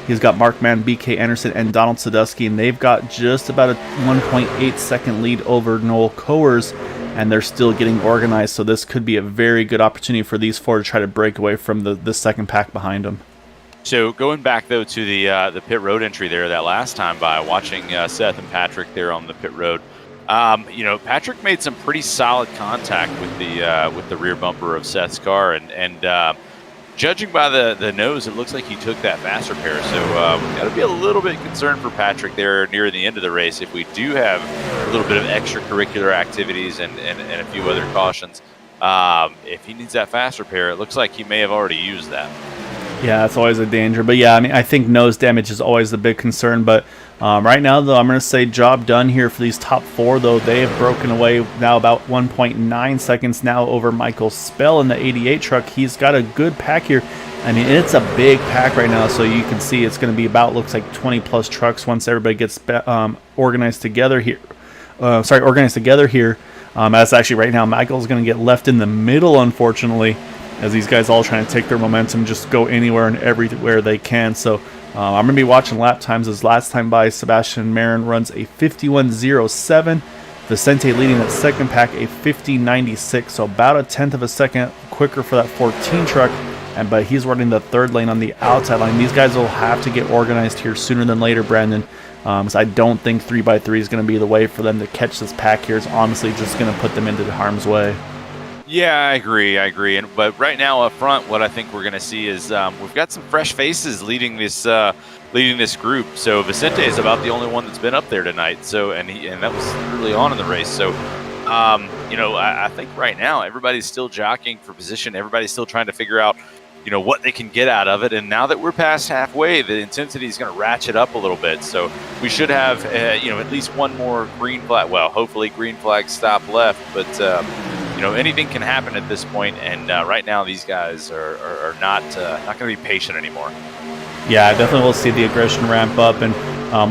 He's got Mark Mann, BK Anderson, and Donald Sadusky, and they've got just about a 1.8 second lead over Noel Coers, and they're still getting organized. So this could be a very good opportunity for these four to try to break away from the second pack behind them. So going back though to the pit road entry there that last time by watching Seth and Patrick there on the pit road, Patrick made some pretty solid contact with the rear bumper of Seth's car, and judging by the nose, it looks like he took that faster pair. So we've got to be a little bit concerned for Patrick there near the end of the race. If we do have a little bit of extracurricular activities and a few other cautions, if he needs that faster pair, it looks like he may have already used that. Yeah, that's always a danger. But yeah, I mean, I think nose damage is always the big concern. But right now, though, I'm going to say job done here for these top four, though. They have broken away now about 1.9 seconds now over Michael Spell in the 88 truck. He's got a good pack here. I mean, it's a big pack right now, so you can see it's going to be about, looks like 20-plus trucks once everybody gets organized together here. As actually right now, Michael's going to get left in the middle, unfortunately, as these guys all trying to take their momentum, just go anywhere and everywhere they can. So I'm going to be watching lap times. As last time by, Sebastian Marin runs a 51.07. Vicente leading that second pack a 50.96, so about a tenth of a second quicker for that 14 truck. But he's running the third lane on the outside line. These guys will have to get organized here sooner than later, Brandon. So I don't think 3x3 is going to be the way for them to catch this pack here. It's honestly just going to put them into harm's way. Yeah, I agree. But right now up front, what I think we're going to see is we've got some fresh faces leading this group. So Vicente is about the only one that's been up there tonight. So and that was early on in the race. So I think right now everybody's still jockeying for position. Everybody's still trying to figure out what they can get out of it. And now that we're past halfway, the intensity is going to ratchet up a little bit. So we should have at least one more green flag. Well, hopefully green flag stop left, but. Anything can happen at this point, and right now these guys are not going to be patient anymore. Yeah, I definitely will see the aggression ramp up, and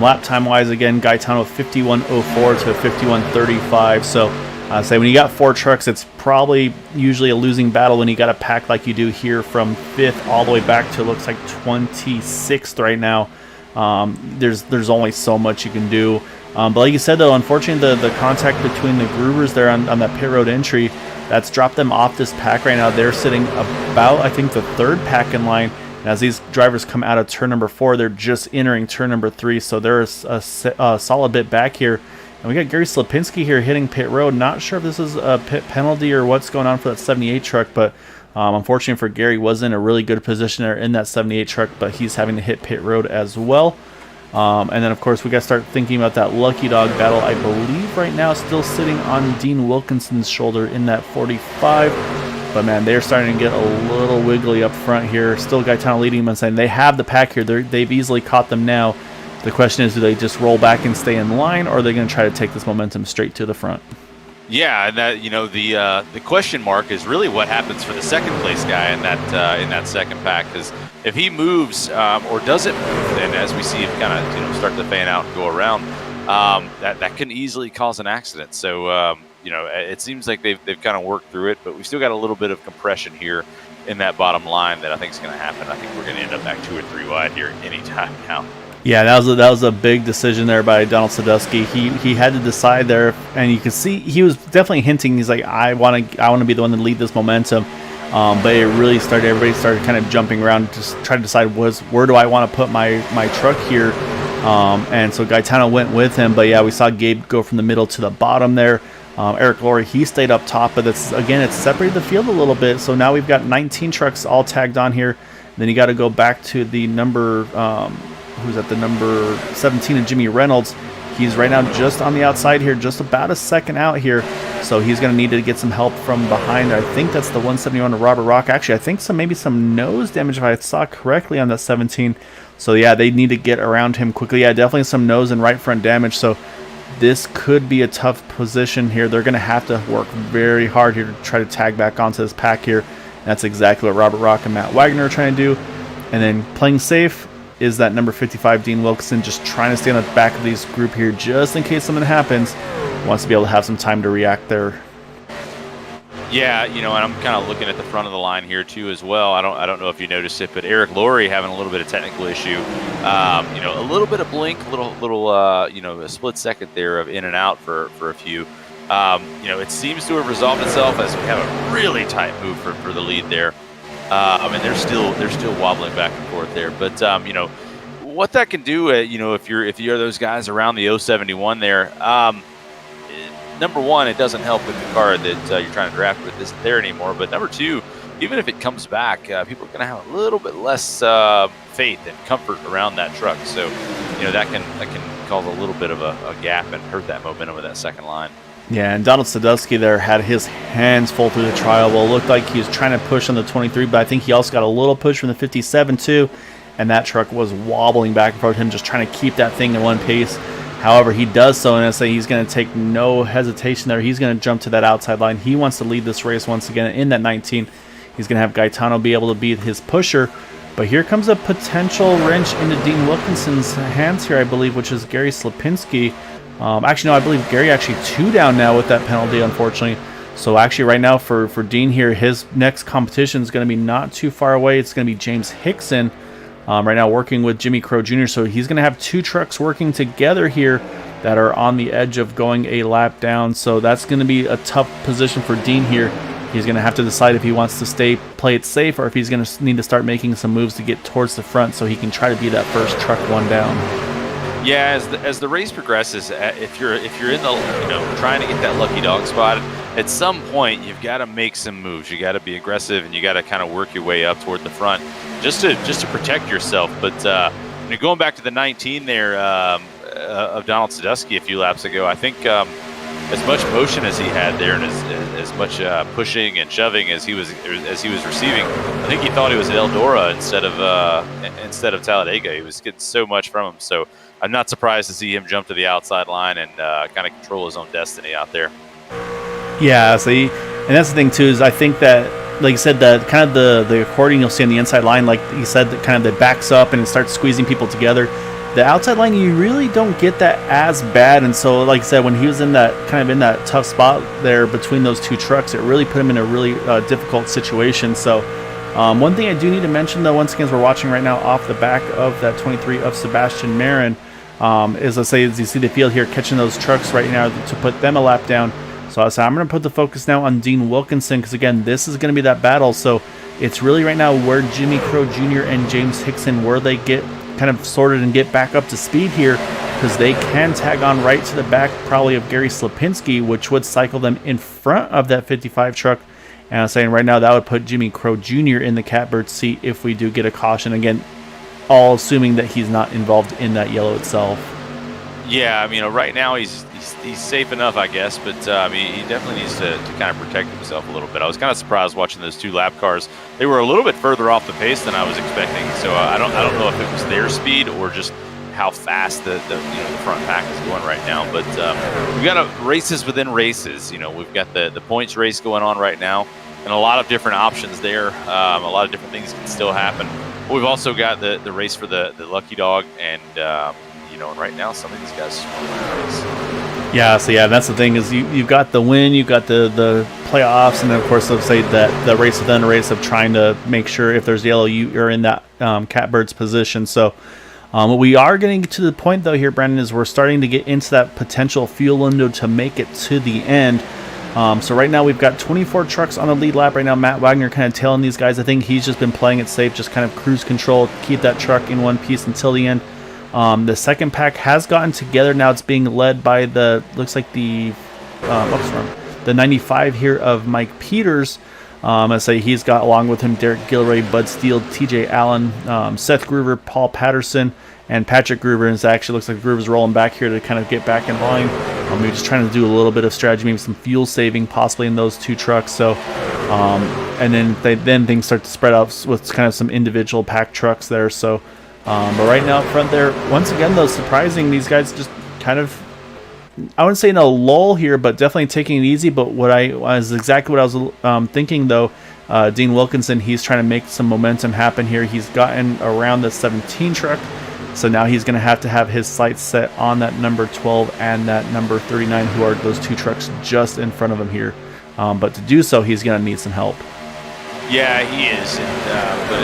lap time wise, again, Gaetano 51.04 to 51.35. So say when you got four trucks, it's probably usually a losing battle when you got a pack like you do here from 5th all the way back to looks like 26th right now. There's only so much you can do. But like you said, though, unfortunately, the contact between the Groovers there on that pit road entry, that's dropped them off this pack right now. They're sitting about, I think, the third pack in line. And as these drivers come out of turn number 4, they're just entering turn number 3. So there's a solid bit back here. And we got Gary Slapinski here hitting pit road. Not sure if this is a pit penalty or what's going on for that 78 truck, but unfortunately for Gary, was in a really good position there in that 78 truck, but he's having to hit pit road as well. And then, of course, we got to start thinking about that Lucky Dog battle. I believe right now still sitting on Dean Wilkinson's shoulder in that 45. But, man, they're starting to get a little wiggly up front here. Still Gaetano leading them and saying they have the pack here. They've easily caught them now. The question is, do they just roll back and stay in line, or are they going to try to take this momentum straight to the front? Yeah, and that the question mark is really what happens for the second place guy in that second pack, because if he moves or doesn't move, then as we see him kind of start to fan out and go around, that can easily cause an accident. So it seems like they've kind of worked through it, but we still got a little bit of compression here in that bottom line that I think is going to happen. I think we're going to end up back 2 or 3 wide here anytime now. Yeah, that was a big decision there by Donald Sadusky. He had to decide there, and you can see he was definitely hinting. He's like, I want to be the one to lead this momentum. But it really started. Everybody started kind of jumping around, just trying to decide where do I want to put my truck here. And so Gaetano went with him. But yeah, we saw Gabe go from the middle to the bottom there. Eric Laurie, he stayed up top, but it's separated the field a little bit. So now we've got 19 trucks all tagged on here. Then you got to go back to the number. Who's at the number 17 and Jimmy Reynolds. He's right now just on the outside here, just about a second out here. So he's going to need to get some help from behind. I think that's the 171 of Robert Rock. Actually, I think maybe some nose damage if I saw correctly on that 17. So yeah, they need to get around him quickly. Yeah, definitely some nose and right front damage. So this could be a tough position here. They're going to have to work very hard here to try to tag back onto this pack here. That's exactly what Robert Rock and Matt Wagner are trying to do. And then playing safe is that number 55, Dean Wilkinson, just trying to stay on the back of these group here just in case something happens. Wants to be able to have some time to react there. Yeah, and I'm kind of looking at the front of the line here too as well. I don't know if you noticed it, but Eric Laurie having a little bit of technical issue. A little bit of blink, a split second there of in and out for a few. It seems to have resolved itself as we have a really tight move for the lead there. They're still wobbling back and forth there, but what that can do, if you're those guys around the 071 there. Number one, it doesn't help with the car that you're trying to draft with isn't there anymore. But number two, even if it comes back, people are going to have a little bit less faith and comfort around that truck. So, that can cause a little bit of a gap and hurt that momentum of that second line. Yeah, and Donald Sadowski there had his hands full through the trial. Well, it looked like he was trying to push on the 23, but I think he also got a little push from the 57 too. And that truck was wobbling back and forth, him just trying to keep that thing in one piece. However, he does so, and I say he's going to take no hesitation there. He's going to jump to that outside line. He wants to lead this race once again in that 19. He's going to have Gaetano be able to be his pusher. But here comes a potential wrench into Dean Wilkinson's hands here, I believe, which is Gary Slapinski. I believe Gary actually 2 down now with that penalty, unfortunately. So actually right now for Dean here, his next competition is going to be not too far away. It's going to be James Hickson. Right now working with Jimmy Crow Jr. So he's going to have 2 trucks working together here that are on the edge of going a lap down. So that's going to be a tough position for Dean here. He's going to have to decide if he wants to play it safe, or if he's going to need to start making some moves to get towards the front so he can try to be that first truck one down. Yeah, as the race progresses, if you're in the trying to get that lucky dog spot, at some point you've got to make some moves. You got to be aggressive and you got to kind of work your way up toward the front just to protect yourself. But going back to the 19 there of Donald Sadowski a few laps ago, I think as much motion as he had there and as much pushing and shoving as he was receiving, I think he thought he was at Eldora instead of Talladega. He was getting so much from him. So I'm not surprised to see him jump to the outside line and kind of control his own destiny out there. Yeah, and that's the thing too, is I think that, like you said, that kind of the accordion you'll see on the inside line, like you said, that kind of that backs up and it starts squeezing people together. The outside line, you really don't get that as bad, and so like I said, when he was in that tough spot there between those 2 trucks, it really put him in a really difficult situation. So one thing I do need to mention, though, once again, as we're watching right now off the back of that 23 of Sebastian Marin, is as you see the field here catching those trucks right now to put them a lap down. So I'm going to put the focus now on Dean Wilkinson, because again, this is going to be that battle. So it's really right now where Jimmy Crow Jr. and James Hickson, where they get kind of sorted and get back up to speed here, because they can tag on right to the back probably of Gary Slapinski, which would cycle them in front of that 55 truck. And I'm saying right now that would put Jimmy Crow Jr. in the catbird seat if we do get a caution. Again, all assuming that he's not involved in that yellow itself. Yeah, right now he's safe enough, I guess, but he definitely needs to kind of protect himself a little bit. I was kind of surprised watching those 2 lap cars. They were a little bit further off the pace than I was expecting, so I don't know if it was their speed or just how fast the front pack is going right now. But we've got races within races. We've got the points race going on right now, and a lot of different options there. A lot of different things can still happen. But we've also got the race for the lucky dog, and and right now some of these guys just want to win the race. Yeah, that's the thing, is you've got the win, you've got the playoffs, and then of course let's say that the race within a race of trying to make sure if there's yellow you're in that catbird's position. So we are getting to the point though here, Brandon, is we're starting to get into that potential fuel window to make it to the end. So right now we've got 24 trucks on the lead lap right now. Matt Wagner kind of tailing these guys. I think he's just been playing it safe, just kind of cruise control, keep that truck in one piece until the end. The second pack has gotten together. Now it's being led by the 95 here of Mike Peters. I say he's got along with him Derek Gilroy, Bud Steele, TJ Allen, Seth Groover, Paul Patterson, and Patrick Groover. And it actually looks like Groover's rolling back here to kind of get back in line. We're just trying to do a little bit of strategy, maybe some fuel saving possibly in those 2 trucks. So, and then things start to spread out with kind of some individual pack trucks there. So, but right now up front there, once again though, surprising, these guys just kind of I wouldn't say in a lull here, but definitely taking it easy. But what I was exactly what I was thinking though. Dean Wilkinson, he's trying to make some momentum happen here. He's gotten around the 17 truck, so now he's going to have his sights set on that number 12 and that number 39, who are those two trucks just in front of him here. But to do so, he's going to need some help. Yeah, he is. But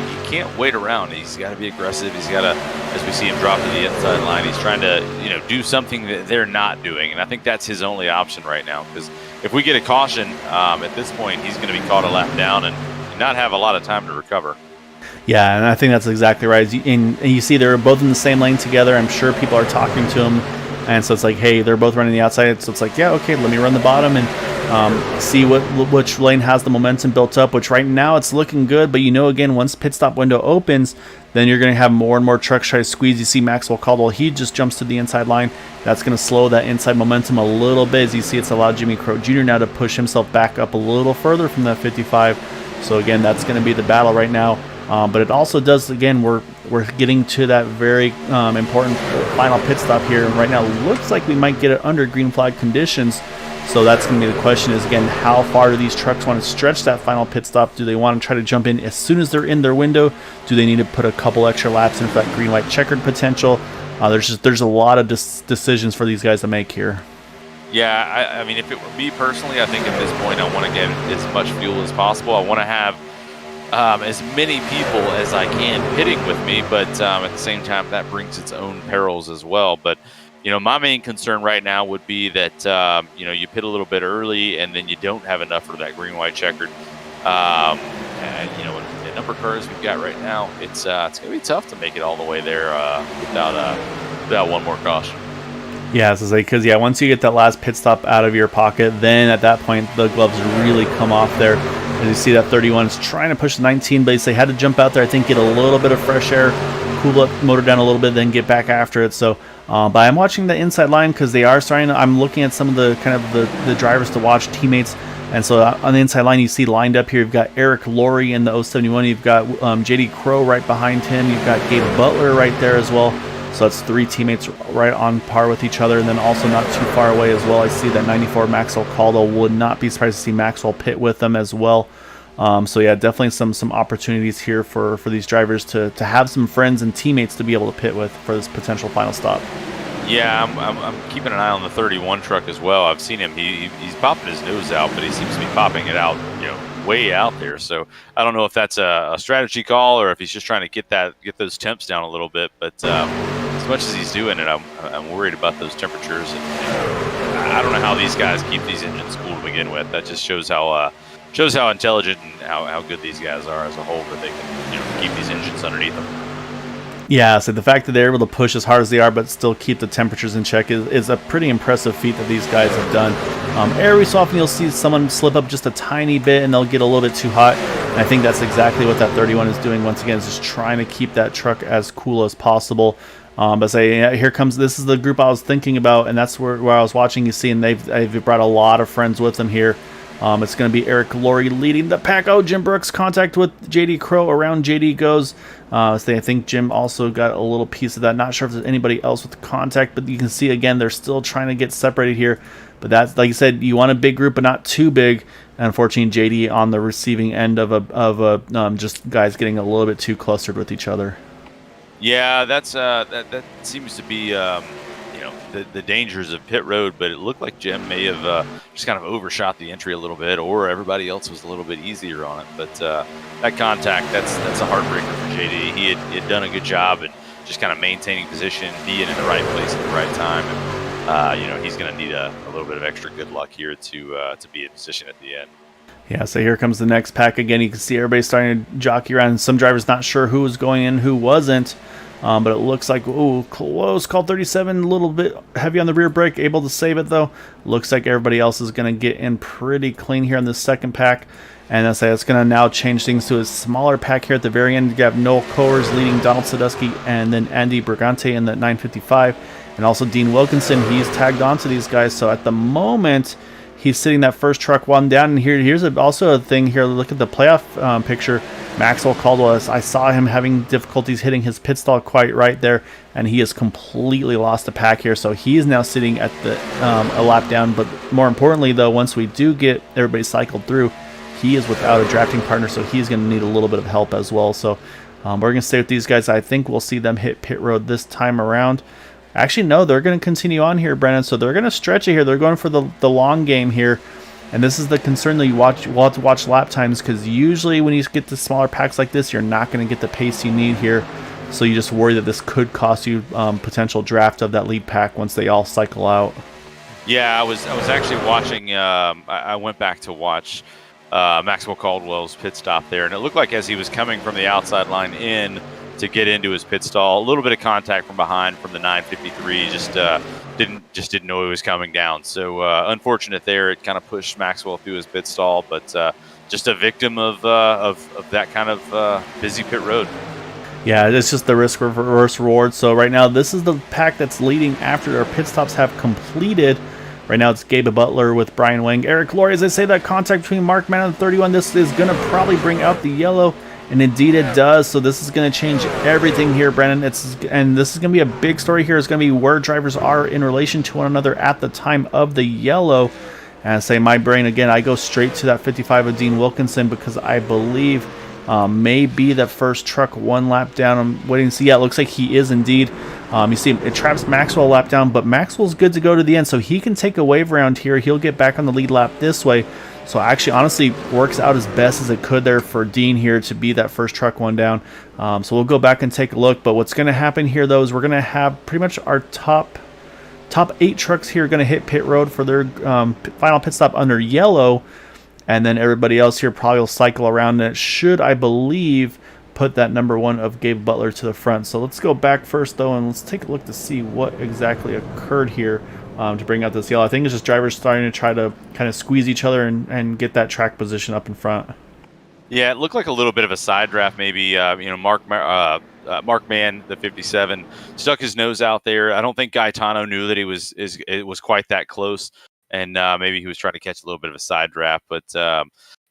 you can't wait around. He's got to be aggressive. He's got to, as we see him drop to the inside line, he's trying to do something that they're not doing, and I think that's his only option right now. Because if we get a caution at this point, he's going to be caught a lap down and not have a lot of time to recover. Yeah, and I think that's exactly right. And you see they're both in the same lane together. I'm sure people are talking to him, and so it's like, hey, they're both running the outside. So it's like, yeah, okay, let me run the bottom and see which lane has the momentum built up, which right now it's looking good. But again, once pit stop window opens, then you're going to have more and more trucks try to squeeze. You see Maxwell Caldwell, he just jumps to the inside line. That's going to slow that inside momentum a little bit. As you see, it's allowed Jimmy Crowe Jr. now to push himself back up a little further from that 55. So again, that's going to be the battle right now. But it also does, again, we're getting to that very important final pit stop here. And right now, looks like we might get it under green flag conditions. So that's going to be the question is, again, how far do these trucks want to stretch that final pit stop? Do they want to try to jump in as soon as they're in their window? Do they need to put a couple extra laps in for that green-white checkered potential? There's a lot of decisions for these guys to make here. Yeah, I mean, if it were me personally, I think at this point I want to get as much fuel as possible. I want to have as many people as I can pitting with me, but at the same time, that brings its own perils as well. But my main concern right now would be that you pit a little bit early and then you don't have enough for that green-white checkered. The number of cars we've got right now, it's going to be tough to make it all the way there without one more caution. Yeah, because once you get that last pit stop out of your pocket, then at that point the gloves really come off there. As you see, that 31 is trying to push the 19, but they had to jump out there, I think, get a little bit of fresh air, cool up motor down a little bit, then get back after it. So, but I'm watching the inside line because they are starting to, I'm looking at some of the kind of the drivers to watch, teammates. And so on the inside line, you see lined up here, you've got Eric Laurie in the 071, you've got JD Crowe right behind him, you've got Gabe Butler right there as well. So that's three teammates right on par with each other, and then also not too far away as well. I see that 94 Maxwell Caldwell. Would not be surprised to see Maxwell pit with them as well. So yeah, definitely some opportunities here for these drivers to have some friends and teammates to be able to pit with for this potential final stop. Yeah, I'm keeping an eye on the 31 truck as well. I've seen him. He's popping his nose out, but he seems to be popping it out, way out there. So I don't know if that's a strategy call or if he's just trying to get those temps down a little bit. But as much as he's doing it, I'm worried about those temperatures. And I don't know how these guys keep these engines cool to begin with. That just shows how intelligent and how good these guys are as a whole, that they can keep these engines underneath them. Yeah, so the fact that they're able to push as hard as they are but still keep the temperatures in check is a pretty impressive feat that these guys have done. Every so often you'll see someone slip up just a tiny bit and they'll get a little bit too hot. And I think that's exactly what that 31 is doing once again, is just trying to keep that truck as cool as possible. But this is the group I was thinking about, and that's where I was watching. You see, and they've brought a lot of friends with them here. It's going to be Eric Laurie leading the pack. Oh, Jim Brooks contact with JD Crowe. Around JD goes. I think Jim also got a little piece of that. Not sure if there's anybody else with contact, but you can see again they're still trying to get separated here. But that's, like you said, you want a big group but not too big. And unfortunately, JD on the receiving end of just guys getting a little bit too clustered with each other. Yeah, that seems to be the dangers of pit road, but it looked like Jim may have just kind of overshot the entry a little bit, or everybody else was a little bit easier on it. But that contact, that's a heartbreaker for JD. He had done a good job at just kind of maintaining position, being in the right place at the right time. And he's going to need a little bit of extra good luck here to be in position at the end. Yeah, so here comes the next pack again. You can see everybody starting to jockey around. Some drivers not sure who was going in, who wasn't. But it looks like, close call 37, a little bit heavy on the rear brake, able to save it though. Looks like everybody else is going to get in pretty clean here in this second pack. And it's going to now change things to a smaller pack here at the very end. You have Noel Coers leading Donald Sadusky, and then Andy Brigante in the 955. And also Dean Wilkinson, he's tagged on to these guys. So at the moment, he's sitting that first truck one down. And here's also a thing here. Look at the playoff picture. Maxwell Caldwell, I saw him having difficulties hitting his pit stall quite right there, and he has completely lost the pack here. So he is now sitting at the a lap down. But more importantly, though, once we do get everybody cycled through, he is without a drafting partner, so he's going to need a little bit of help as well. So we're going to stay with these guys. I think we'll see them hit pit road this time around. Actually, no, they're going to continue on here, Brennan. So they're going to stretch it here. They're going for the long game here. And this is the concern that we'll have to watch lap times, because usually when you get to smaller packs like this, you're not going to get the pace you need here. So you just worry that this could cost you potential draft of that lead pack once they all cycle out. Yeah, I was actually watching. I went back to watch Maxwell Caldwell's pit stop there, and it looked like as he was coming from the outside line in to get into his pit stall, a little bit of contact from behind from the 953. Didn't know he was coming down. So unfortunate there. It kind of pushed Maxwell through his pit stall, but just a victim of that kind of busy pit road. Yeah, it's just the risk reverse reward. So right now, this is the pack that's leading after our pit stops have completed. Right now, it's Gabe Butler with Brian Wang. Eric Laurie, as I say, that contact between Mark Mann and 31, this is going to probably bring out the yellow. And indeed it does. So this is going to change everything here, Brennan. And this is going to be a big story here. It's going to be where drivers are in relation to one another at the time of the yellow. And I say my brain again, I go straight to that 55 of Dean Wilkinson, because I believe may be the first truck one lap down. I'm waiting to see. Yeah, it looks like he is indeed. You see, it traps Maxwell a lap down, but Maxwell's good to go to the end, so he can take a wave around here. He'll get back on the lead lap this way. So actually, honestly, works out as best as it could there for Dean here to be that first truck one down. So we'll go back and take a look. But what's going to happen here, though, is we're going to have pretty much our top 8 trucks here going to hit pit road for their final pit stop under yellow. And then everybody else here probably will cycle around. And it should, I believe, put that number 1 of Gabe Butler to the front. So let's go back first, though, and let's take a look to see what exactly occurred here. To bring out this yellow. I think it's just drivers starting to try to kind of squeeze each other and get that track position up in front. Yeah, it looked like a little bit of a side draft, maybe. Mark Mann, the 57, stuck his nose out there. I don't think Gaetano knew that it was quite that close, and maybe he was trying to catch a little bit of a side draft. But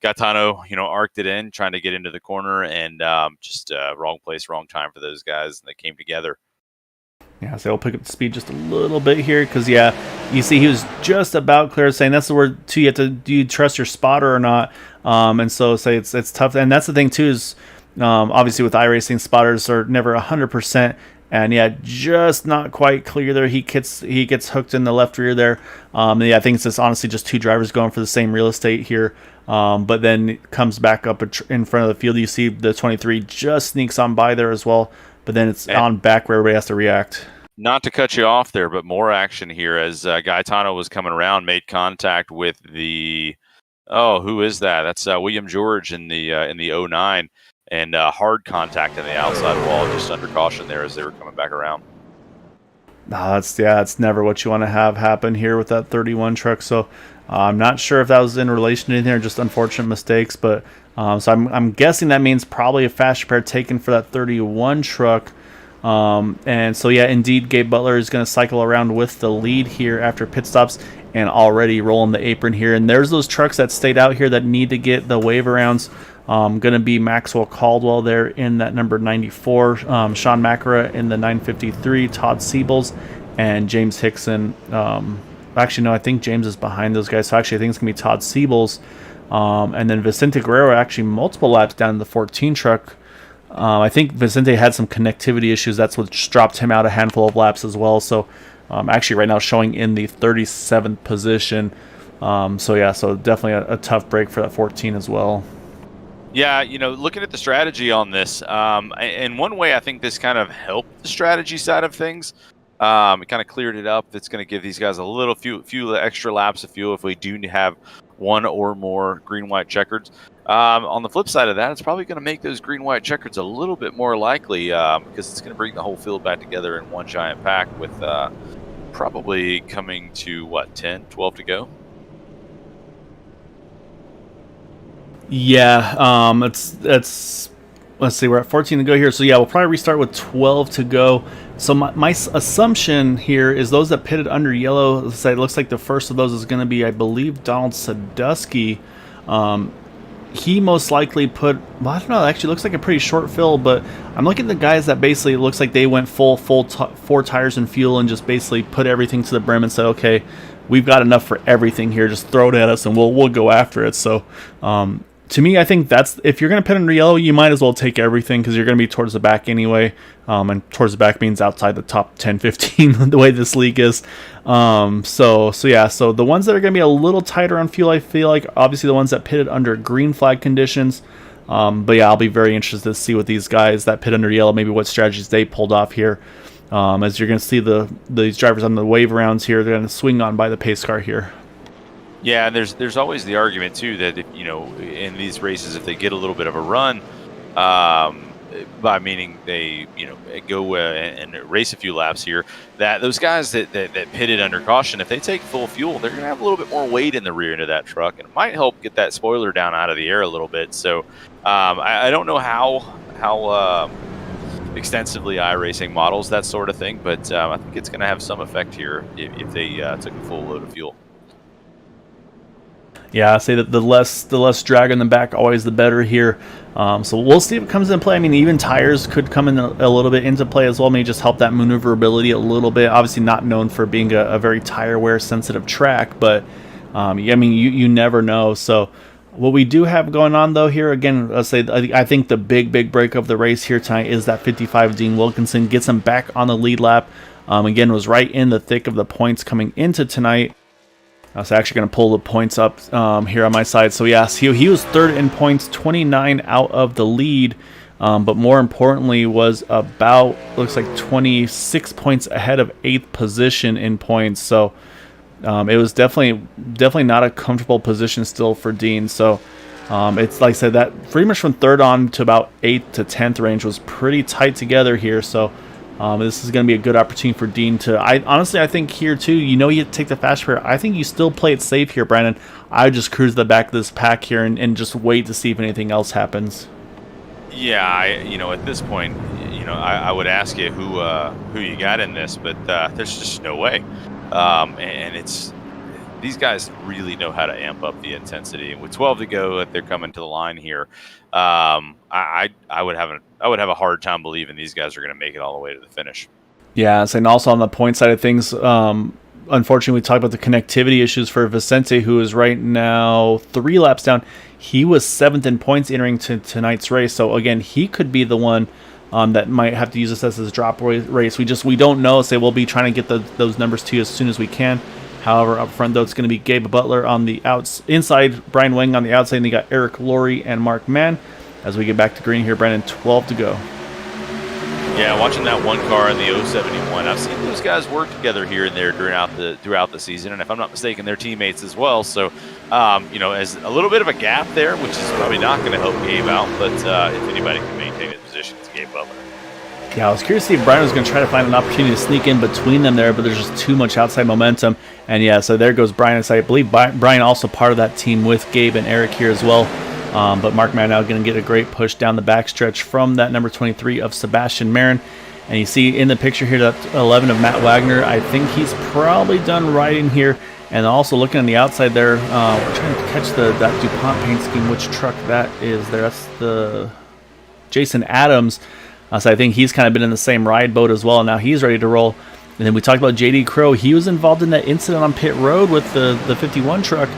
Gaetano, arced it in, trying to get into the corner, and just wrong place, wrong time for those guys, and they came together. Yeah, so I'll pick up the speed just a little bit here, because, yeah, you see he was just about clear, saying that's the word, too. You have to, do you trust your spotter or not? And so say it's tough. And that's the thing, too, is obviously with iRacing, spotters are never 100%. And, yeah, just not quite clear there. He gets hooked in the left rear there. Yeah, I think it's just honestly just 2 drivers going for the same real estate here. But then it comes back up in front of the field. You see the 23 just sneaks on by there as well. But then it's on back where everybody has to react. Not to cut you off there, but more action here as Gaetano was coming around, made contact with who is that? That's William George in the 09, and hard contact in the outside wall, just under caution there as they were coming back around. No, it's never what you want to have happen here with that 31 truck. So I'm not sure if that was in relation to anything or just unfortunate mistakes, but so I'm guessing that means probably a fast repair taken for that 31 truck. And so, yeah, indeed, Gabe Butler is going to cycle around with the lead here after pit stops and already rolling the apron here. And there's those trucks that stayed out here that need to get the wave arounds. Going to be Maxwell Caldwell there in that number 94, Sean Makara in the 953, Todd Siebels, and James Hickson. Actually, no, I think James is behind those guys. So actually, I think it's going to be Todd Siebels. And then Vicente Guerrero actually multiple laps down in the 14 truck. I think Vicente had some connectivity issues. That's what dropped him out a handful of laps as well. So actually right now showing in the 37th position. So definitely a tough break for that 14 as well. Yeah, looking at the strategy on this, in one way I think this kind of helped the strategy side of things. It kind of cleared it up. It's going to give these guys a few extra laps of fuel if we do have one or more green-white checkers. On the flip side of that, it's probably going to make those green-white checkers a little bit more likely because it's going to bring the whole field back together in one giant pack with probably coming to, 12 to go? Yeah, it's let's see, we're at 14 to go here. So, yeah, we'll probably restart with 12 to go. So my assumption here is those that pitted under yellow, it looks like the first of those is going to be, I believe, Donald Sadusky. he most likely put, well, I don't know, it actually looks like a pretty short fill, but I'm looking at the guys that basically it looks like they went full 4 tires and fuel and just basically put everything to the brim and said, okay, we've got enough for everything here, just throw it at us and we'll go after it. So to me, I think that's, if you're going to pit under yellow, you might as well take everything because you're going to be towards the back anyway. And towards the back means outside the top 10, 15, the way this league is. So the ones that are going to be a little tighter on fuel, I feel like, obviously the ones that pitted under green flag conditions. But yeah, I'll be very interested to see what these guys that pit under yellow, maybe what strategies they pulled off here. As you're going to see these drivers on the wave rounds here, they're going to swing on by the pace car here. Yeah, and there's always the argument too that if, in these races, if they get a little bit of a run, by meaning they go and race a few laps here, that those guys that pitted under caution, if they take full fuel, they're going to have a little bit more weight in the rear end of that truck, and it might help get that spoiler down out of the air a little bit. So I don't know how extensively iRacing models that sort of thing, but I think it's going to have some effect here if they took a full load of fuel. Yeah, I say that the less drag in the back, always the better here. So we'll see if it comes into play. I mean, even tires could come in a little bit into play as well. Maybe just help that maneuverability a little bit. Obviously, not known for being a very tire wear sensitive track, but I mean, you never know. So what we do have going on though here, again, I think the big break of the race here tonight is that 55 Dean Wilkinson gets him back on the lead lap. Again, was right in the thick of the points coming into tonight. I was actually going to pull the points up here on my side. So yes, he was third in points, 29 out of the lead, but more importantly was about, looks like 26 points ahead of 8th position in points. So it was definitely not a comfortable position still for Dean. So it's like I said, that pretty much from third on to about 8th to 10th range was pretty tight together here. So this is going to be a good opportunity for Dean to, I think here too, you take the fast pair. I think you still play it safe here, Brandon. I would just cruise the back of this pack here and just wait to see if anything else happens. Yeah, at this point, I would ask you who you got in this, but there's just no way. And it's, these guys really know how to amp up the intensity. And with 12 to go, they're coming to the line here. I would have a hard time believing these guys are going to make it all the way to the finish. Yeah, and also on the point side of things, unfortunately, we talked about the connectivity issues for Vicente, who is right now 3 laps down. He was 7th in points entering tonight's race. So again, he could be the one that might have to use this as his drop race. We don't know. So we'll be trying to get those numbers to you as soon as we can. However, up front, though, it's going to be Gabe Butler on the inside, Brian Wang on the outside, and you got Eric Laurie and Mark Mann. As we get back to green here, Brandon, 12 to go. Yeah, watching that one car in the 071, I've seen those guys work together here and there throughout the season, and if I'm not mistaken, they're teammates as well. So, as a little bit of a gap there, which is probably not going to help Gabe out, but if anybody can maintain his position, it's Gabe Butler. Yeah, I was curious to see if Brian was going to try to find an opportunity to sneak in between them there, but there's just too much outside momentum. And yeah, so there goes Brian. So I believe Brian also part of that team with Gabe and Eric here as well. But Mark Mann now going to get a great push down the backstretch from that number 23 of Sebastian Marin. And you see in the picture here that 11 of Matt Wagner. I think he's probably done riding here. And also looking on the outside there, we're trying to catch that DuPont paint scheme, which truck that is there. That's the Jason Adams. So I think he's kind of been in the same ride boat as well. And now he's ready to roll. And then we talked about JD Crow. He was involved in that incident on pit road with the 51 truck.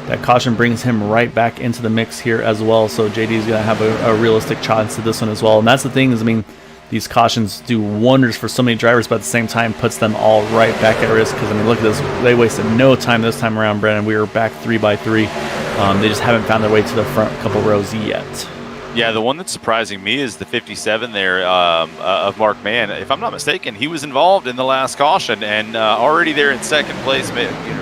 That caution brings him right back into the mix here as well. So JD's going to have a realistic chance to this one as well. And that's the thing is, I mean, these cautions do wonders for so many drivers, but at the same time puts them all right back at risk. Because, I mean, look at this. They wasted no time this time around, Brandon. We were back 3 by 3. They just haven't found their way to the front couple rows yet. Yeah, the one that's surprising me is the 57 there of Mark Mann. If I'm not mistaken, he was involved in the last caution and already there in second place,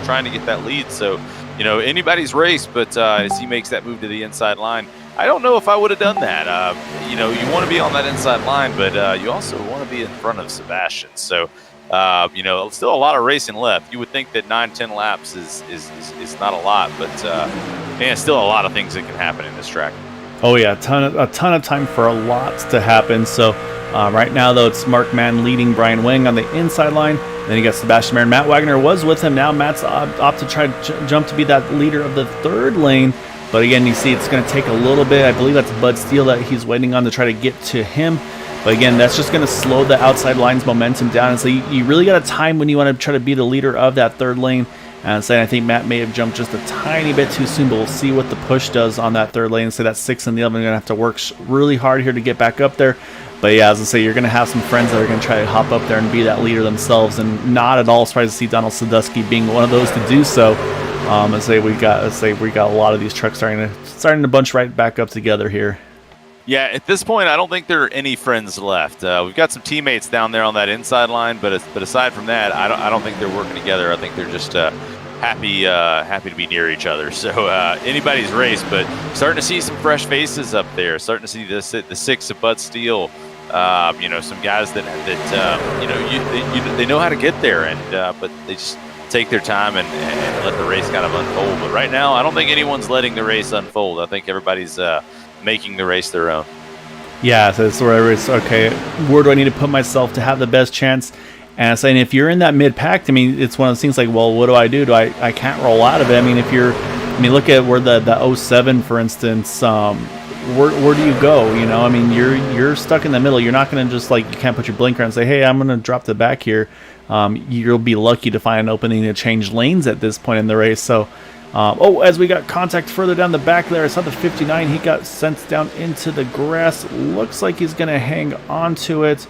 trying to get that lead. So, anybody's race, but as he makes that move to the inside line, I don't know if I would have done that. You want to be on that inside line, but you also want to be in front of Sebastian. So, still a lot of racing left. You would think that 9-10 laps is not a lot, but man, still a lot of things that can happen in this track. Oh yeah, a ton of time for a lot to happen. So right now, though, it's Mark Mann leading Brian Wang on the inside line. Then you got Sebastian Marin. Matt Wagner was with him. Now Matt's opt to try to jump to be that leader of the third lane. But again, you see it's going to take a little bit. I believe that's Bud Steele that he's waiting on to try to get to him. But again, that's just going to slow the outside line's momentum down. And so you really got a time when you want to try to be the leader of that third lane. And so I think Matt may have jumped just a tiny bit too soon, but we'll see what the push does on that third lane. So that 6 and the 11 are going to have to work really hard here to get back up there. But yeah, as I say, you're going to have some friends that are going to try to hop up there and be that leader themselves. And not at all surprised to see Donald Sadusky being one of those to do so. We got a lot of these trucks starting to bunch right back up together here. Yeah, at this point, I don't think there are any friends left. We've got some teammates down there on that inside line, but aside from that, I don't think they're working together. I think they're just happy to be near each other. So anybody's race, but starting to see some fresh faces up there. Starting to see the 6 of Bud Steele. Some guys that they know how to get there, and but they just take their time and let the race kind of unfold. But right now, I don't think anyone's letting the race unfold. I think everybody's making the race their own. Yeah, so it's where it's okay. Where do I need to put myself to have the best chance? And saying if you're in that mid pack, I mean, it's one of those things like, well, what do? I can't roll out of it. I mean, look at where the 07, for instance. Where do you go? I mean, you're stuck in the middle. You're not going to just you can't put your blinker on and say, hey, I'm going to drop the back here. You'll be lucky to find an opening to change lanes at this point in the race. So. As we got contact further down the back there, I saw the 59. He got sent down into the grass. Looks like he's going to hang on to it.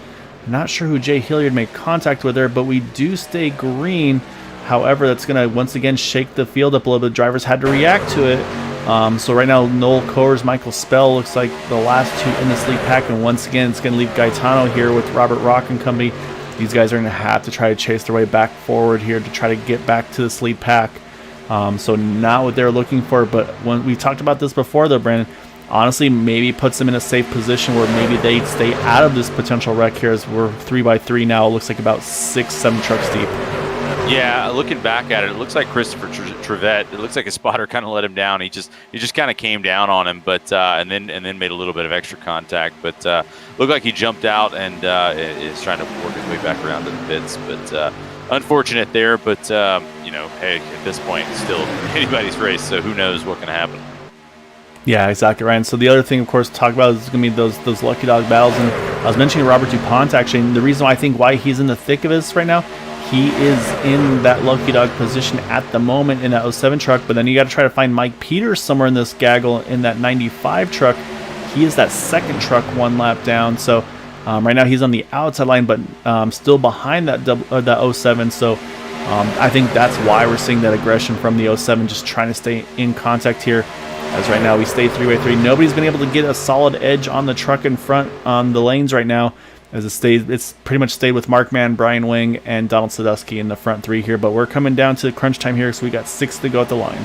Not sure who Jay Hilliard made contact with there, but we do stay green. However, that's going to once again shake the field up a little bit. Drivers had to react to it. So right now, Noel Coors, Michael Spell looks like the last two in this lead pack. And once again, it's going to leave Gaetano here with Robert Rock and company. These guys are going to have to try to chase their way back forward here to try to get back to this lead pack. So not what they're looking for, but when we talked about this before though, Brandon, honestly maybe puts them in a safe position where maybe they stay out of this potential wreck here as we're 3x3 now. It looks like about 6-7 trucks deep. Yeah, looking back at it, it looks like Christopher Trevette. It looks like a spotter kind of let him down. He just kind of came down on him, but and then made a little bit of extra contact. But looked like he jumped out and is trying to work his way back around to the pits. But unfortunate there. But hey, at this point, it's still anybody's race. So who knows what can happen? Yeah, exactly, Ryan. So the other thing, of course, to talk about is going to be those lucky dog battles. And I was mentioning Robert DuPont, actually, and the reason why I think why he's in the thick of this right now, he is in that lucky dog position at the moment in that 07 truck, but then you got to try to find Mike Peters somewhere in this gaggle in that 95 truck. He is that second truck one lap down. So right now he's on the outside line, but still behind that 07. So I think that's why we're seeing that aggression from the 07, just trying to stay in contact here. As right now we stay 3x3. Nobody's been able to get a solid edge on the truck in front on the lanes right now. As it's pretty much stayed with Mark Mann, Brian Wing, and Donald Sadusky in the front three here. But we're coming down to crunch time here, so we got 6 to go at the line.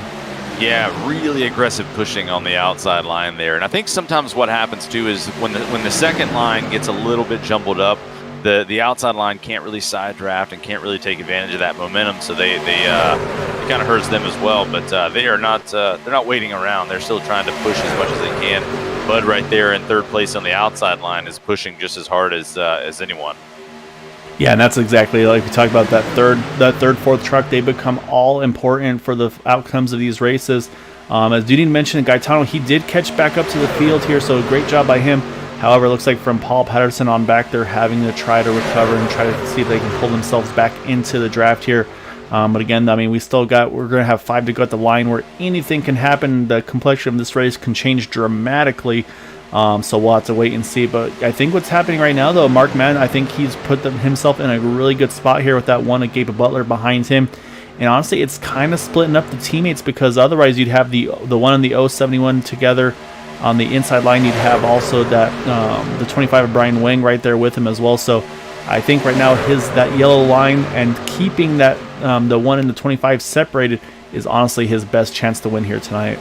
Yeah, really aggressive pushing on the outside line there. And I think sometimes what happens too is when the second line gets a little bit jumbled up, the outside line can't really side draft and can't really take advantage of that momentum. So it kind of hurts them as well. But they're not waiting around. They're still trying to push as much as they can. Bud right there in third place on the outside line is pushing just as hard as anyone. Yeah, and that's exactly like we talked about that fourth truck. They become all important for the outcomes of these races. As Dudine mentioned, Gaetano, he did catch back up to the field here, so great job by him. However, it looks like from Paul Patterson on back, they're having to try to recover and try to see if they can pull themselves back into the draft here. But again, I mean, we're going to have 5 to go at the line where anything can happen. The complexion of this race can change dramatically. So we'll have to wait and see. But I think what's happening right now, though, Mark Mann, I think he's put himself in a really good spot here with that one of Gabe Butler behind him. And honestly, it's kind of splitting up the teammates because otherwise you'd have the one and the 071 together on the inside line. You'd have also that the 25 of Brian Wing right there with him as well. So I think right now that yellow line and keeping that the 1 and the 25 separated is honestly his best chance to win here tonight.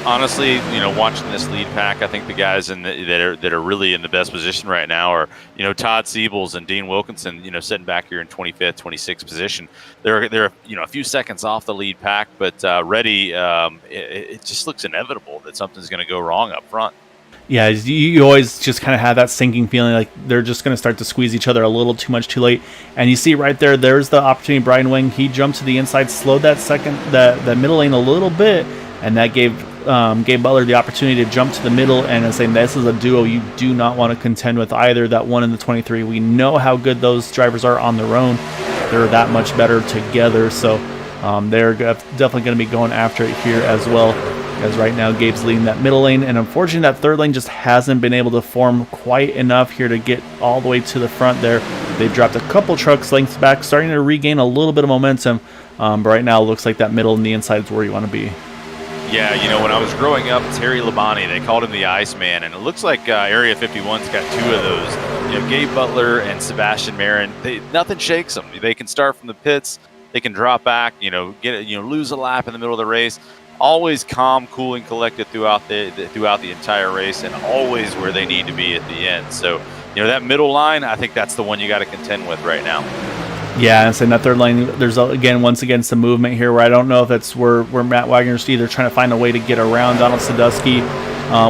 Honestly, watching this lead pack, I think the guys that are really in the best position right now are, Todd Siebels and Dean Wilkinson, sitting back here in 25th, 26th position. They're a few seconds off the lead pack, but Reddy, it just looks inevitable that something's going to go wrong up front. Yeah, you always just kind of have that sinking feeling like they're just going to start to squeeze each other a little too much too late. And you see right there's the opportunity. Brian Wing, he jumped to the inside, slowed that middle lane a little bit, and that gave Gabe Butler the opportunity to jump to the middle, and I'm saying this is a duo you do not want to contend with either. That one in the 23, we know how good those drivers are on their own. They're that much better together, so they're definitely going to be going after it here as well. As right now Gabe's leading that middle lane, and unfortunately that third lane just hasn't been able to form quite enough here to get all the way to the front there. They've dropped a couple trucks lengths back, starting to regain a little bit of momentum, but right now it looks like that middle and the inside is where you want to be. Yeah, when I was growing up, Terry Labonte, they called him the Iceman, and it looks like Area 51's got two of those. Gabe Butler and Sebastian Marin, nothing shakes them. They can start from the pits, they can drop back, lose a lap in the middle of the race. Always calm, cool, and collected throughout the entire race, and always where they need to be at the end. So, that middle line, I think that's the one you got to contend with right now. Yeah, and so in that third lane, there's once again some movement here where I don't know if that's where Matt Wagner's either trying to find a way to get around Donald Sadusky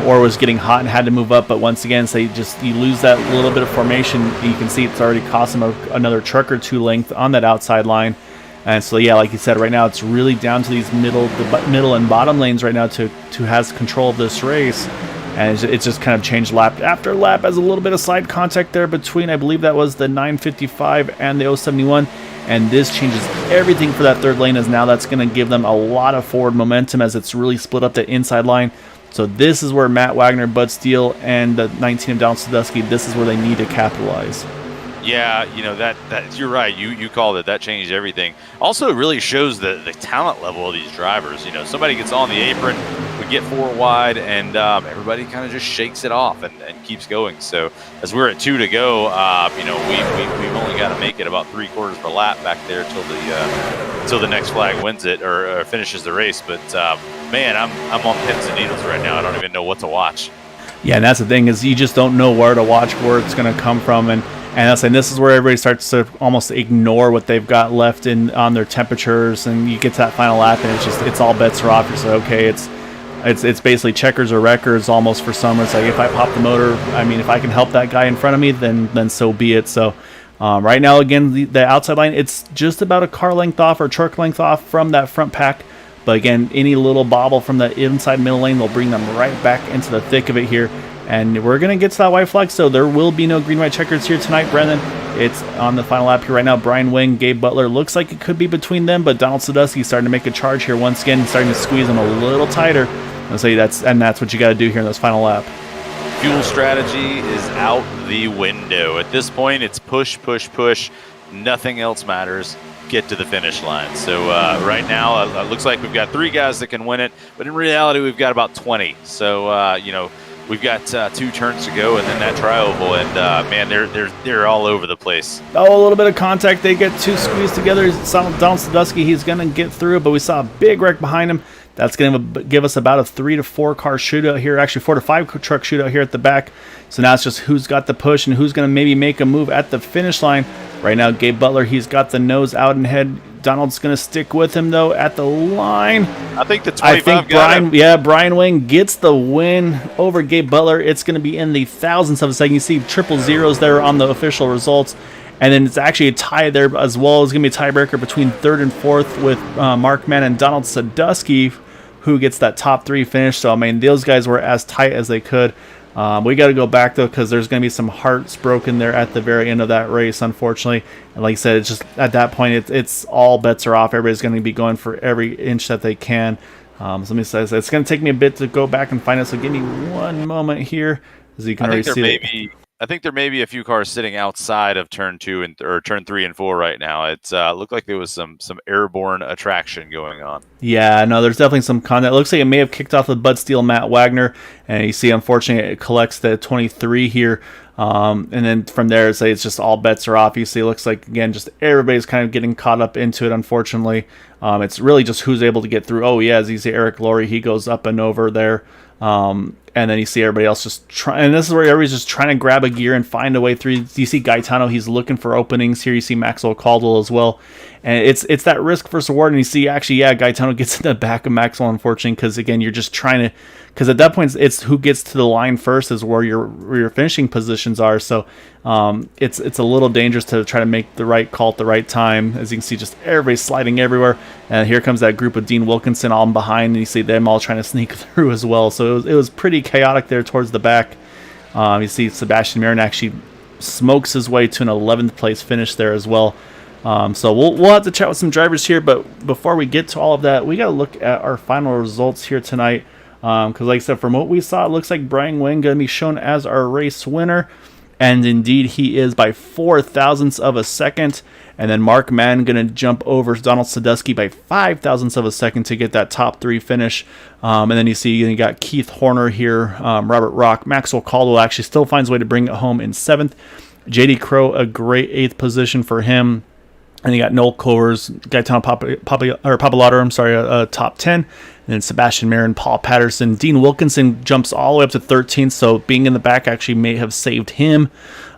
or was getting hot and had to move up. But once again, you lose that little bit of formation. You can see it's already cost him another truck or two length on that outside line. And so, yeah, like you said, right now it's really down to these middle and bottom lanes right now to has control of this race. And it's just kind of changed lap after lap as a little bit of side contact there between, I believe that was the 955 and the 071. And this changes everything for that third lane, as now that's going to give them a lot of forward momentum as it's really split up the inside line. So this is where Matt Wagner, Bud Steele, and the 19 of Donald Sadusky, this is where they need to capitalize. Yeah, that you're right. You called it. That changed everything. Also, it really shows the talent level of these drivers. Somebody gets on the apron, we get four wide, and everybody kind of just shakes it off and keeps going. So as we're at 2 to go, we've only got to make it about 3/4 of a lap back there till the next flag wins it or finishes the race. But man, I'm on pins and needles right now. I don't even know what to watch. Yeah, and that's the thing, is you just don't know where to watch, where it's going to come from, and I'm saying this is where everybody starts to almost ignore what they've got left on their temperatures, and you get to that final lap, and it's all bets are off. You're like, okay, it's basically checkers or records almost for some. It's like, if I pop the motor, if I can help that guy in front of me, then so be it. So right now, again, the outside line, it's just about a car length off or truck length off from that front pack. But again, any little bobble from the inside middle lane, they'll bring them right back into the thick of it here. And we're going to get to that white flag, so there will be no green-white checkers here tonight, Brendan. It's on the final lap here right now. Brian Wing, Gabe Butler, looks like it could be between them, but Donald Sadusky starting to make a charge here once again, starting to squeeze them a little tighter. I'll say that's what you got to do here in this final lap. Fuel strategy is out the window. At this point, it's push, push, push. Nothing else matters. Get to the finish line. So right now, it looks like we've got 3 guys that can win it, but in reality, we've got about 20. So, we've got 2 turns to go, and then that tri-oval, and man, they're all over the place. Oh, a little bit of contact. They get 2 squeezed together. Donald Sadusky, he's going to get through, but we saw a big wreck behind him. That's going to give us about a 3 to 4 car shootout here, actually 4 to 5 truck shootout here at the back. So now it's just who's got the push and who's going to maybe make a move at the finish line. Right now, Gabe Butler, he's got the nose out and head. Donald's going to stick with him, though, at the line. I think the 25 Brian Wing gets the win over Gabe Butler. It's going to be in the thousandths of a second. You see triple zeros there on the official results. And then it's actually a tie there as well. It's going to be a tiebreaker between 3rd and 4th with Mark Mann and Donald Sadusky, who gets that top 3 finish. So, those guys were as tight as they could. We got to go back, though, because there's going to be some hearts broken there at the very end of that race, unfortunately. And like I said, it's just at that point, it's all bets are off. Everybody's going to be going for every inch that they can. So let me say, it's going to take me a bit to go back and find it. So give me one moment here, as you can already see. I think there may be a few cars sitting outside of turn 2 or turn 3 and 4 right now. It looked like there was some airborne attraction going on. Yeah, no, there's definitely some content. It looks like it may have kicked off with Bud Steele, Matt Wagner, and you see, unfortunately, it collects the 23 here. And then from there, it's just all bets are off. You see, it looks like, again, just everybody's kind of getting caught up into it, unfortunately. It's really just who's able to get through. Oh, yeah, as you see, Eric Laurie, he goes up and over there. And then you see everybody else just trying, and this is where everybody's just trying to grab a gear and find a way through. You see Gaetano, he's looking for openings here. You see Maxwell Caldwell as well. And it's that risk versus reward. And you see, actually, yeah, Gaetano gets in the back of Maxwell, unfortunately, because, again, you're just trying to because at that point it's who gets to the line first is where your finishing positions are. So it's a little dangerous to try to make the right call at the right time. As you can see, just everybody sliding everywhere, and here comes that group of Dean Wilkinson all behind, and you see them all trying to sneak through as well. So it was pretty chaotic there towards the back. You see Sebastian Marin actually smokes his way to an 11th place finish there as well. So we'll have to chat with some drivers here, but before we get to all of that, we got to look at our final results here tonight. Because like I said, from what we saw, it looks like Brian Wynn going to be shown as our race winner. And indeed, he is by 4 thousandths of a second. And then Mark Mann going to jump over Donald Sadusky by 5 thousandths of a second to get that top 3 finish. And then you see you got Keith Horner here, Robert Rock, Maxwell Caldwell actually still finds a way to bring it home in 7th. JD Crow, a great 8th position for him. And you got Noel Covers, Gaetano Papalato, top 10. And then Sebastian Marin, Paul Patterson. Dean Wilkinson jumps all the way up to 13th, so being in the back actually may have saved him.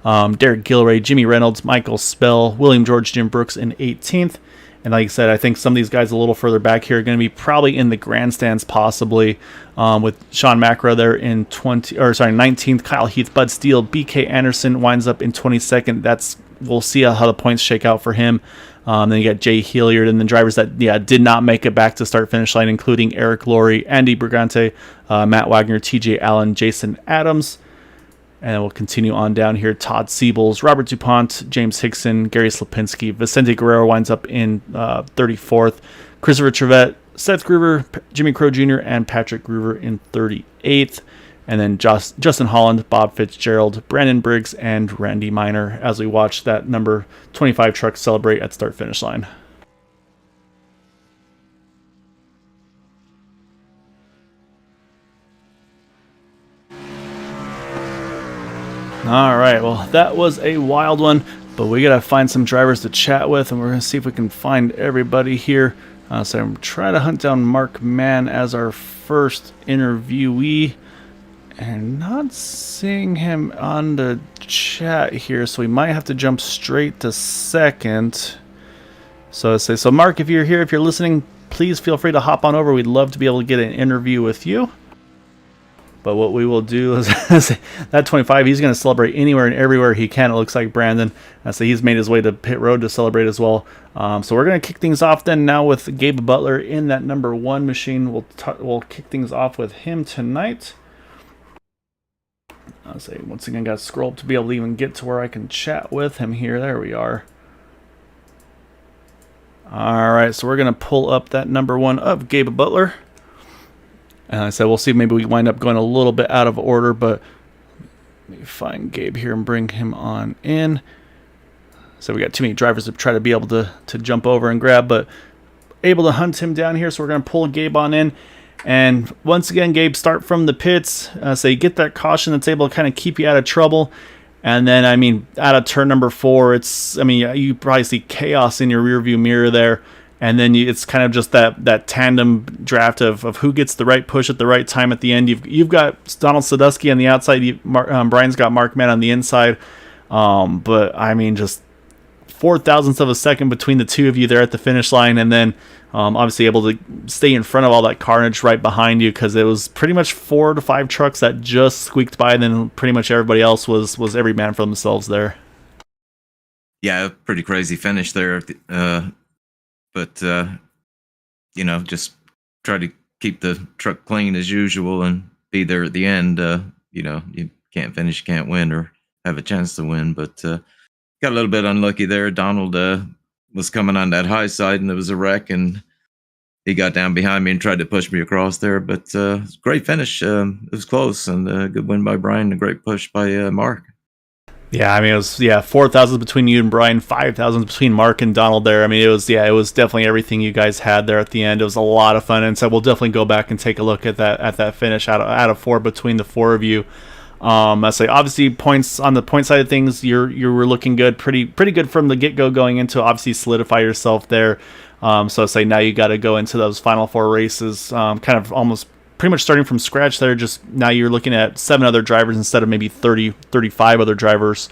Derek Gilray, Jimmy Reynolds, Michael Spell, William George, Jim Brooks in 18th. And like I said, I think some of these guys a little further back here are going to be probably in the grandstands possibly, with Sean Macra there in 19th. Kyle Heath, Bud Steele, BK Anderson winds up in 22nd. We'll see how the points shake out for him. Then you got Jay Hilliard, and then drivers that did not make it back to start-finish line, including Eric Laurie, Andy Brigante, Matt Wagner, TJ Allen, Jason Adams. And then we'll continue on down here. Todd Siebels, Robert DuPont, James Hickson, Gary Slapinski. Vicente Guerrero winds up in 34th. Christopher Trevette, Seth Groover, Jimmy Crow Jr., and Patrick Groover in 38th. And then Justin Holland, Bob Fitzgerald, Brandon Briggs, and Randy Miner as we watch that number 25 truck celebrate at start-finish line. All right, well, that was a wild one, but we got to find some drivers to chat with, and we're going to see if we can find everybody here. So I'm trying to hunt down Mark Mann as our first interviewee. And not seeing him on the chat here, so we might have to jump straight to second. So Mark, if you're here, if you're listening, please feel free to hop on over. We'd love to be able to get an interview with you. But what we will do is that 25, he's going to celebrate anywhere and everywhere he can. It looks like Brandon. So he's made his way to pit road to celebrate as well. So we're going to kick things off then now with Gabe Butler in that number 1 machine. We'll kick things off with him tonight. I'll say once again, got to scroll up to be able to even get to where I can chat with him here. There we are. All right, so we're going to pull up that number 1 of Gabe Butler. And I said, we'll see. Maybe we wind up going a little bit out of order, but let me find Gabe here and bring him on in. So we got too many drivers to try to be able to jump over and grab, but able to hunt him down here. So we're going to pull Gabe on in. And once again, Gabe, start from the pits. So you get that caution that's able to kind of keep you out of trouble. And then, out of turn number 4, you probably see chaos in your rearview mirror there. And then it's kind of just that tandem draft of who gets the right push at the right time at the end. You've got Donald Sadusky on the outside. Brian's got Mark Mann on the inside. Just 4 thousandths of a second between the two of you there at the finish line. And then obviously able to stay in front of all that carnage right behind you, because it was pretty much 4 to 5 trucks that just squeaked by. And then pretty much everybody else was every man for themselves there. Yeah, pretty crazy finish there. But just try to keep the truck clean as usual and be there at the end. You can't finish, can't win, or have a chance to win. But got a little bit unlucky there. Donald was coming on that high side, and there was a wreck, and he got down behind me and tried to push me across there. But great finish. It was close, and a good win by Brian. A great push by Mark. Yeah, it was 4 thousandths between you and Brian, 5 thousandths between Mark and Donald there. It was definitely everything you guys had there at the end. It was a lot of fun, and so we'll definitely go back and take a look at that finish out of 4 between the 4 of you. I say obviously points on the point side of things, you were looking good, pretty good from the get go going into obviously solidify yourself there. So I say now you got to go into those final 4 races, kind of almost pretty much starting from scratch there. Just now you're looking at 7 other drivers instead of maybe 35 other drivers.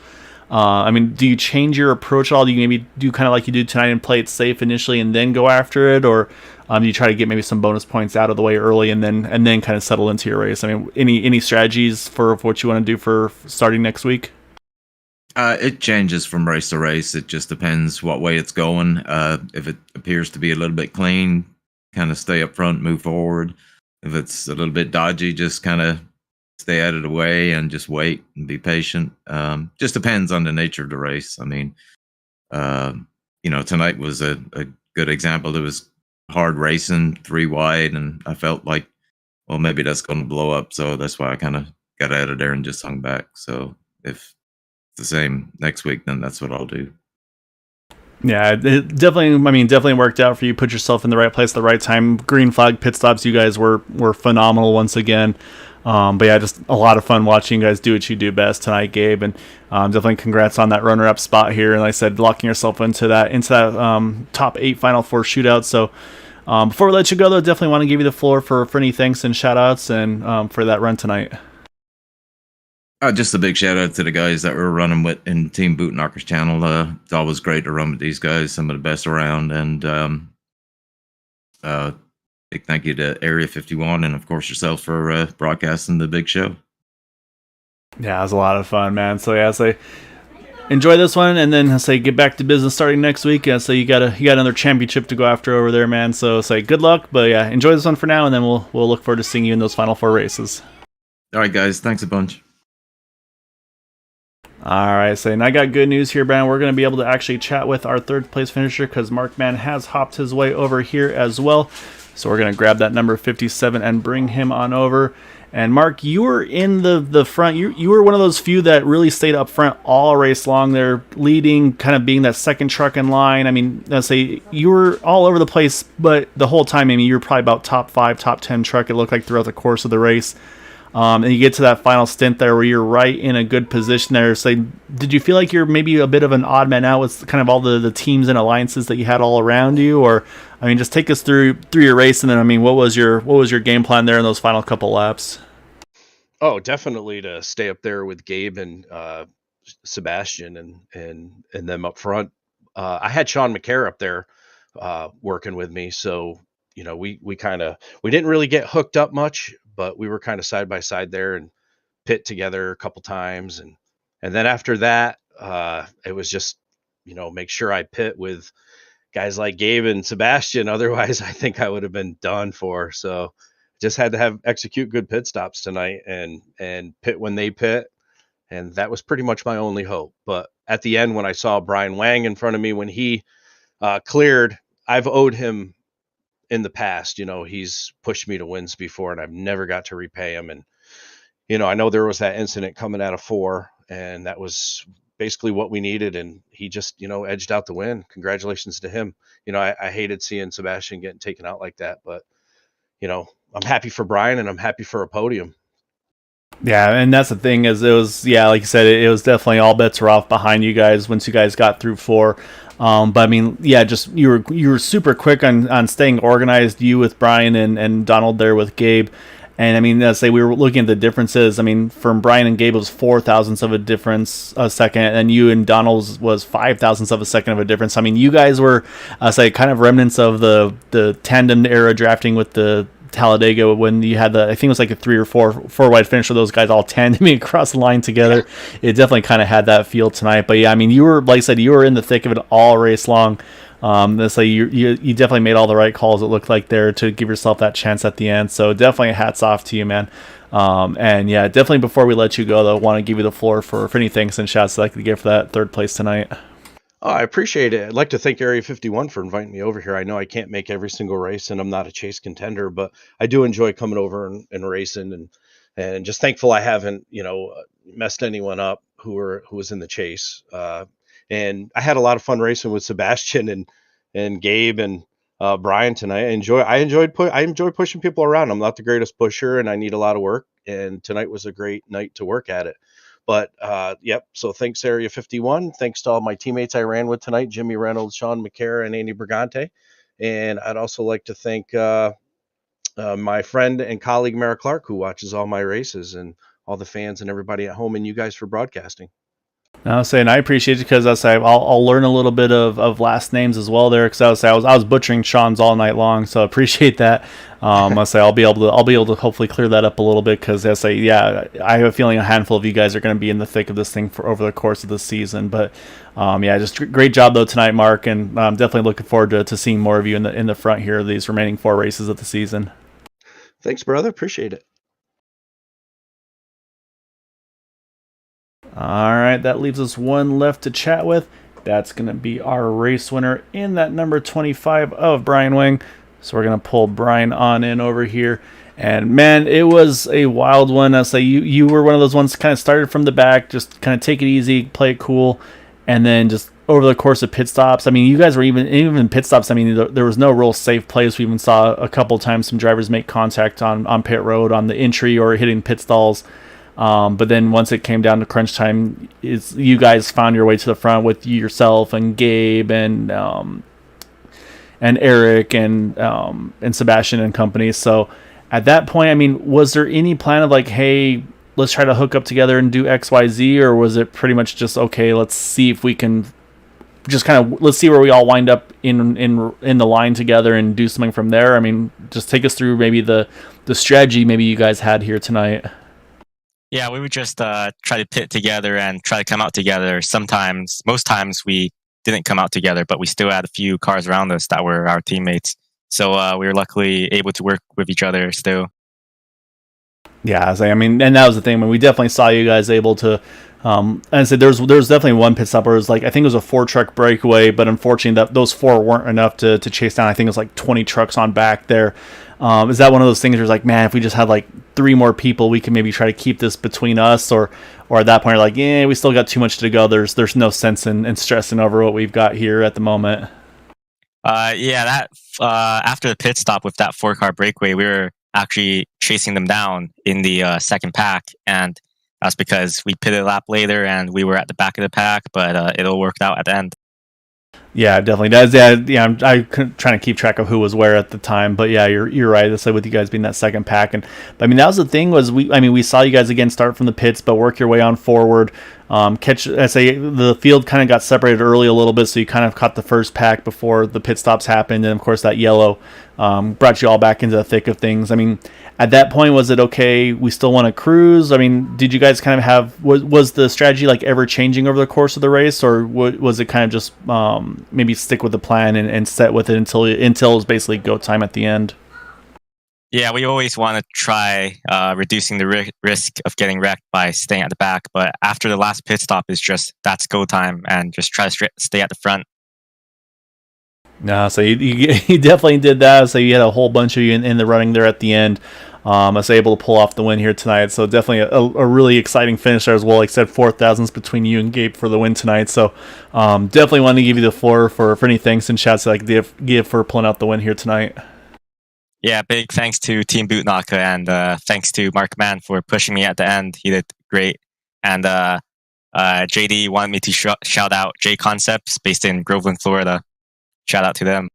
I mean, do you change your approach at all? Do you maybe do kind of like you do tonight and play it safe initially and then go after it, or do you try to get maybe some bonus points out of the way early and then kind of settle into your race? I mean, any strategies for what you want to do for starting next week? It changes from race to race. It just depends what way it's going. If it appears to be a little bit clean, kind of stay up front, move forward. If it's a little bit dodgy, just kind of stay out of the way and just wait and be patient. Just depends on the nature of the race. I mean, tonight was a good example. It was hard racing, 3 wide, and I felt like, well, maybe that's going to blow up. So that's why I kind of got out of there and just hung back. So if it's the same next week, then that's what I'll do. Yeah, it definitely worked out for you. Put yourself in the right place at the right time. Green flag pit stops, you guys were phenomenal once again. But yeah, just a lot of fun watching you guys do what you do best tonight, Gabe. And definitely congrats on that runner-up spot here. And like I said, locking yourself into that top 8 Final Four shootout. So before we let you go, though, definitely want to give you the floor for any thanks and shout-outs and for that run tonight. Just a big shout out to the guys that were running with in Team Boot Knockers channel. It's always great to run with these guys, some of the best around. And big thank you to Area 51 and, of course, yourself for broadcasting the big show. Yeah, it was a lot of fun, man. So, yeah, enjoy this one, and then get back to business starting next week. So you got another championship to go after over there, man. So, good luck. But, yeah, enjoy this one for now, and then we'll look forward to seeing you in those Final Four races. All right, guys. Thanks a bunch. All right, and I got good news here, Brian. We're going to be able to actually chat with our third place finisher because Mark Mann has hopped his way over here as well. So we're going to grab that number 57 and bring him on over. And Mark, you were in the front. You were one of those few that really stayed up front all race long there, leading, kind of being that second truck in line. I mean, let's say you were all over the place, but the whole time, I mean, you were probably about top 5, top 10 truck, it looked like, throughout the course of the race. And you get to that final stint there where you're right in a good position there. So did you feel like you're maybe a bit of an odd man out with kind of all the teams and alliances that you had all around you? Or, I mean, just take us through your race, and then, I mean, what was your game plan there in those final couple laps? Oh, definitely to stay up there with Gabe and Sebastian and them up front. I had Sean McCare up there working with me, so we didn't really get hooked up much, but we were kind of side by side there and pit together a couple times, and then after that, it was just make sure I pit with guys like Gabe and Sebastian. Otherwise, I think I would have been done for. So just had to execute good pit stops tonight and pit when they pit. And that was pretty much my only hope. But at the end, when I saw Brian Wang in front of me, when he cleared, I've owed him in the past. He's pushed me to wins before, and I've never got to repay him. And, I know there was that incident coming out of 4, and that was basically what we needed. And he just, edged out the win. Congratulations to him. I hated seeing Sebastian getting taken out like that, but, I'm happy for Brian, and I'm happy for a podium. Yeah, and that's the thing is it was, like you said, it was definitely all bets were off behind you guys once you guys got through 4. But I mean, just you were super quick on staying organized. You with Brian and Donald there with Gabe. And I mean, let's say we were looking at the differences. I mean, from Brian and Gabe, it was 4 thousandths of a difference a second, and you and Donald was 5 thousandths of a second of a difference. I mean, you guys were, kind of remnants of the tandem era drafting with the Talladega when you had I think it was like a 3 or 4 wide finish with those guys all tandeming across the line together. It definitely kind of had that feel tonight. But yeah, I mean, you were, like I said, you were in the thick of it all race long. So you definitely made all the right calls, it looked like, there to give yourself that chance at the end. So definitely hats off to you, man. And yeah, definitely before we let you go, though, I want to give you the floor for any thanks and shouts that I could give for that third place tonight. Oh, I appreciate it. I'd like to thank Area 51 for inviting me over here. I know I can't make every single race, and I'm not a chase contender, but I do enjoy coming over and racing, and just thankful I haven't, messed anyone up who was in the chase. And I had a lot of fun racing with Sebastian and Gabe and Brian tonight. I enjoy pushing people around. I'm not the greatest pusher, and I need a lot of work. And tonight was a great night to work at it. But yep. So thanks, Area 51. Thanks to all my teammates I ran with tonight: Jimmy Reynolds, Sean McCare, and Andy Brigante. And I'd also like to thank my friend and colleague Mara Clark, who watches all my races, and all the fans and everybody at home, and you guys for broadcasting. I was saying I appreciate it because I'll learn a little bit of last names as well there because I was butchering Sean's all night long, so I appreciate that. I'll be able to hopefully clear that up a little bit because I have a feeling a handful of you guys are going to be in the thick of this thing for over the course of the season. But just great job though tonight, Mark, and I'm definitely looking forward to seeing more of you in the front here of these remaining 4 races of the season. Thanks, brother. Appreciate it. All right, that leaves us one left to chat with. That's going to be our race winner in that number 25 of Brian Wing. So we're going to pull Brian on in over here. And man, it was a wild one. I say you were one of those ones kind of started from the back, just kind of take it easy, play it cool, and then just over the course of pit stops. I mean, you guys were even pit stops. I mean, there was no real safe plays. We even saw a couple times some drivers make contact on pit road on the entry or hitting pit stalls. But then once it came down to crunch time, you guys found your way to the front with yourself and Gabe and Eric and Sebastian and company. So at that point, I mean, was there any plan of like, hey, let's try to hook up together and do X, Y, Z, or was it pretty much just okay? Let's see if we can just let's see where we all wind up in the line together and do something from there. I mean, just take us through maybe the strategy maybe you guys had here tonight. Yeah, we would just try to pit together and try to come out together. Most times we didn't come out together, but we still had a few cars around us that were our teammates. So we were luckily able to work with each other still. Yeah, I mean, and that was the thing when we definitely saw you guys able to. And I said there was definitely one pit stop where it was like I think it was a 4-truck breakaway, but unfortunately those 4 weren't enough to chase down. I think it was like 20 trucks on back there. Is that one of those things where it's like, man, if we just had like 3 more people, we can maybe try to keep this between us, or at that point, you're like, yeah, we still got too much to go. There's no sense in stressing over what we've got here at the moment. After the pit stop with that 4-car breakaway, we were actually chasing them down in the second pack, and that's because we pitted a lap later and we were at the back of the pack, but it all worked out at the end. Yeah, definitely does. Yeah, I'm trying to keep track of who was where at the time, but yeah, you're right. That's like with you guys being that second pack, and I mean that was the thing was we saw you guys again start from the pits, but work your way on forward. The field kind of got separated early a little bit, so you kind of caught the first pack before the pit stops happened, and of course that yellow brought you all back into the thick of things. I mean, at that point, was it okay? We still want to cruise. I mean, did you guys kind of have was the strategy like ever changing over the course of the race, or was it kind of just maybe stick with the plan and set with it until it was basically go time at the end? Yeah, we always want to try reducing the risk of getting wrecked by staying at the back. But after the last pit stop is that's go time and just try to stay at the front. No, so you definitely did that. So you had a whole bunch of you in the running there at the end. I was able to pull off the win here tonight. So definitely a really exciting finish there as well. Like I said, 4,000s between you and Gabe for the win tonight. So definitely want to give you the floor for any thanks and shouts like give for pulling out the win here tonight. Yeah, big thanks to Team Bootnaka and thanks to Mark Mann for pushing me at the end. He did great. And JD wanted me to shout out J Concepts based in Groveland, Florida. Shout out to them.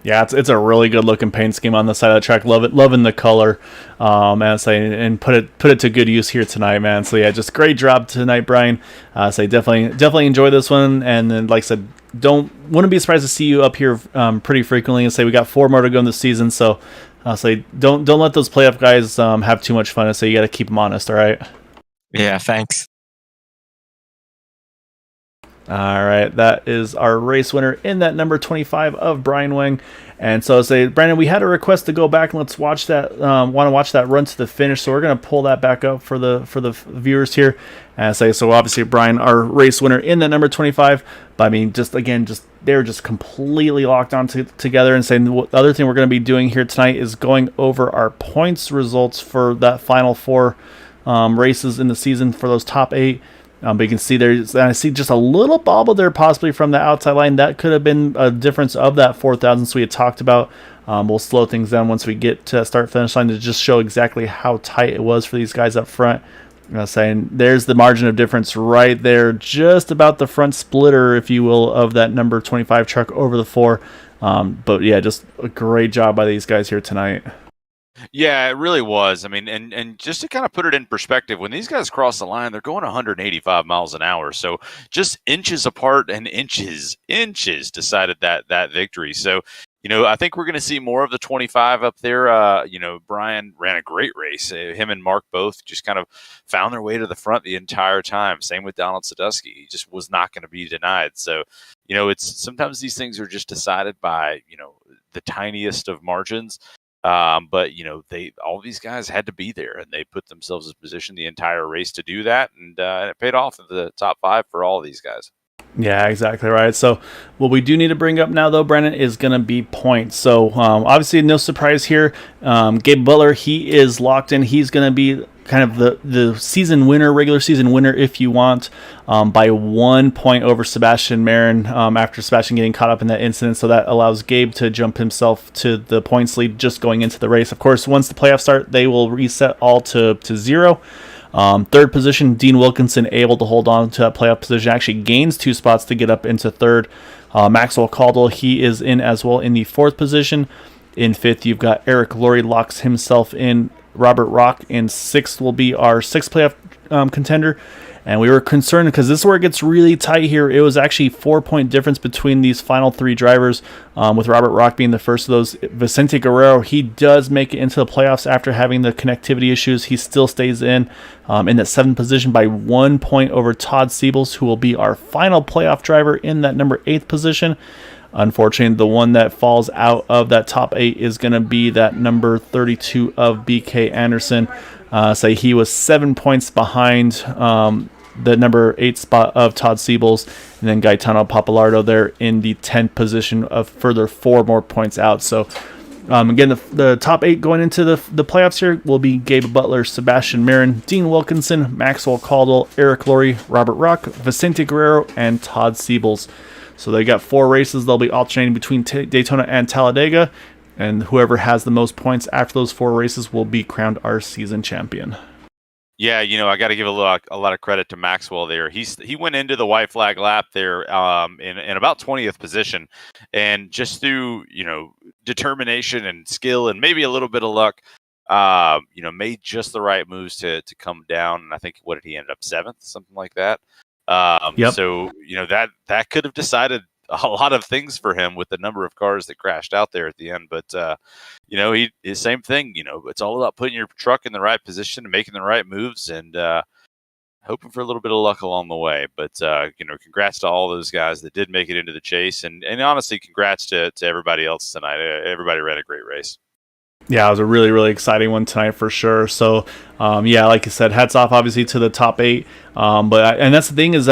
Yeah, it's a really good looking paint scheme on the side of the track. Loving the color, and put it to good use here tonight, man. So yeah, just great job tonight, Brian. Definitely enjoy this one, and then like I said, wouldn't be surprised to see you up here pretty frequently. And say we got 4 more to go in the season, so don't let those playoff guys have too much fun. So you got to keep them honest, all right? Yeah, thanks. All right, that is our race winner in that number 25 of Brian Wing. And so Brandon, we had a request to go back and let's watch that. Want to watch that run to the finish, so we're gonna pull that back up for the viewers here. And so obviously Brian, our race winner in that number 25. But I mean, they're just completely locked on together. And saying the other thing we're gonna be doing here tonight is going over our points results for that final 4 races in the season for those top 8. But you can see I see just a little bobble there possibly from the outside line. That could have been a difference of that 4,000 we had talked about. We'll slow things down once we get to start-finish line to just show exactly how tight it was for these guys up front. Saying there's the margin of difference right there, just about the front splitter, if you will, of that number 25 truck over the 4. But yeah, just a great job by these guys here tonight. Yeah, it really was. I mean, and just to kind of put it in perspective, when these guys cross the line, they're going 185 miles an hour. So just inches apart, and inches decided that victory. So, I think we're going to see more of the 25 up there. Brian ran a great race. Him and Mark both just kind of found their way to the front the entire time. Same with Donald Sadusky. He just was not going to be denied. So, it's sometimes these things are just decided by, the tiniest of margins. But all these guys had to be there, and they put themselves in position the entire race to do that, and it paid off in the top 5 for all of these guys. Yeah, exactly right. So what we do need to bring up now, though, Brennan, is going to be points. So obviously, no surprise here. Gabe Butler, he is locked in. He's going to be kind of the season winner, regular season winner, if you want, by 1 point over Sebastian Marin after Sebastian getting caught up in that incident. So that allows Gabe to jump himself to the points lead just going into the race. Of course, once the playoffs start, they will reset all to 0. Third position, Dean Wilkinson, able to hold on to that playoff position, actually gains 2 spots to get up into third. Maxwell Caldwell, he is in as well in the 4th position. In 5th, you've got Eric Laurie locks himself in. Robert Rock in 6th will be our 6th playoff contender. And we were concerned because this is where it gets really tight here. It was actually 4-point difference between these final 3 drivers, with Robert Rock being the first of those. Vicente Guerrero, he does make it into the playoffs after having the connectivity issues. He still stays in that 7th position by 1 point over Todd Siebels, who will be our final playoff driver in that number 8th position. Unfortunately, the one that falls out of that top 8 is going to be that number 32 of BK Anderson. So he was 7 points behind the number 8 spot of Todd Siebels, and then Gaetano Papalardo there in the 10th position of further 4 more points out. So again, the top 8 going into the playoffs here will be Gabe Butler, Sebastian Marin, Dean Wilkinson, Maxwell Caldwell, Eric Laurie, Robert Rock, Vicente Guerrero, and Todd Siebels. So they got 4 races. They'll be alternating between Daytona and Talladega, and whoever has the most points after those 4 races will be crowned our season champion. Yeah, I got to give a lot of credit to Maxwell there. He went into the white flag lap there in about 20th position, and just through determination and skill and maybe a little bit of luck, made just the right moves to come down. And I think what did he end up 7th, something like that. Yep. So that could have decided a lot of things for him with the number of cars that crashed out there at the end. But his same thing. It's all about putting your truck in the right position and making the right moves, and hoping for a little bit of luck along the way. But congrats to all those guys that did make it into the chase, and honestly, congrats to everybody else tonight. Everybody ran a great race. Yeah, it was a really, really exciting one tonight for sure. So, like you said, hats off obviously to the top 8. And that's the thing is,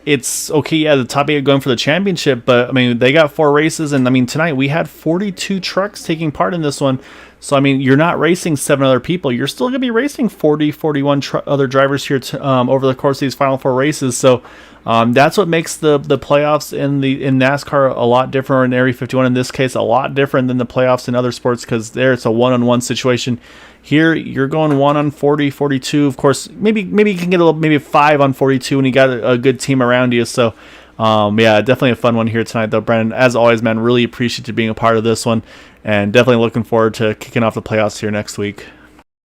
it's okay. Yeah, the top 8 are going for the championship, but they got 4 races, and tonight we had 42 trucks taking part in this one. So, you're not racing 7 other people. You're still going to be racing 40, 41 other drivers here over the course of these final 4 races. So, that's what makes the playoffs in NASCAR a lot different, or in Area 51 in this case, a lot different than the playoffs in other sports, because there it's a one-on-one situation. Here, you're going 1 on 40, 42. Of course, maybe you can get maybe 5 on 42 when you got a good team around you. So, definitely a fun one here tonight, though, Brennan. As always, man, really appreciate you being a part of this one, and definitely looking forward to kicking off the playoffs here next week.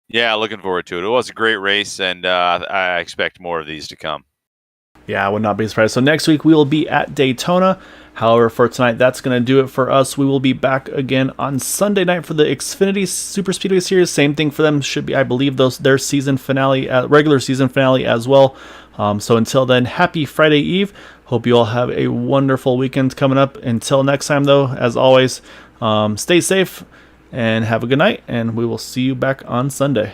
Yeah, looking forward to it. It was a great race, and I expect more of these to come. Yeah, I would not be surprised. So next week we will be at Daytona. However, for tonight, that's going to do it for us. We will be back again on Sunday night for the Xfinity Superspeedway Series. Same thing for them. Should be, I believe, their season finale, regular season finale as well. So until then, happy Friday Eve. Hope you all have a wonderful weekend coming up. Until next time, though, as always, stay safe and have a good night. And we will see you back on Sunday.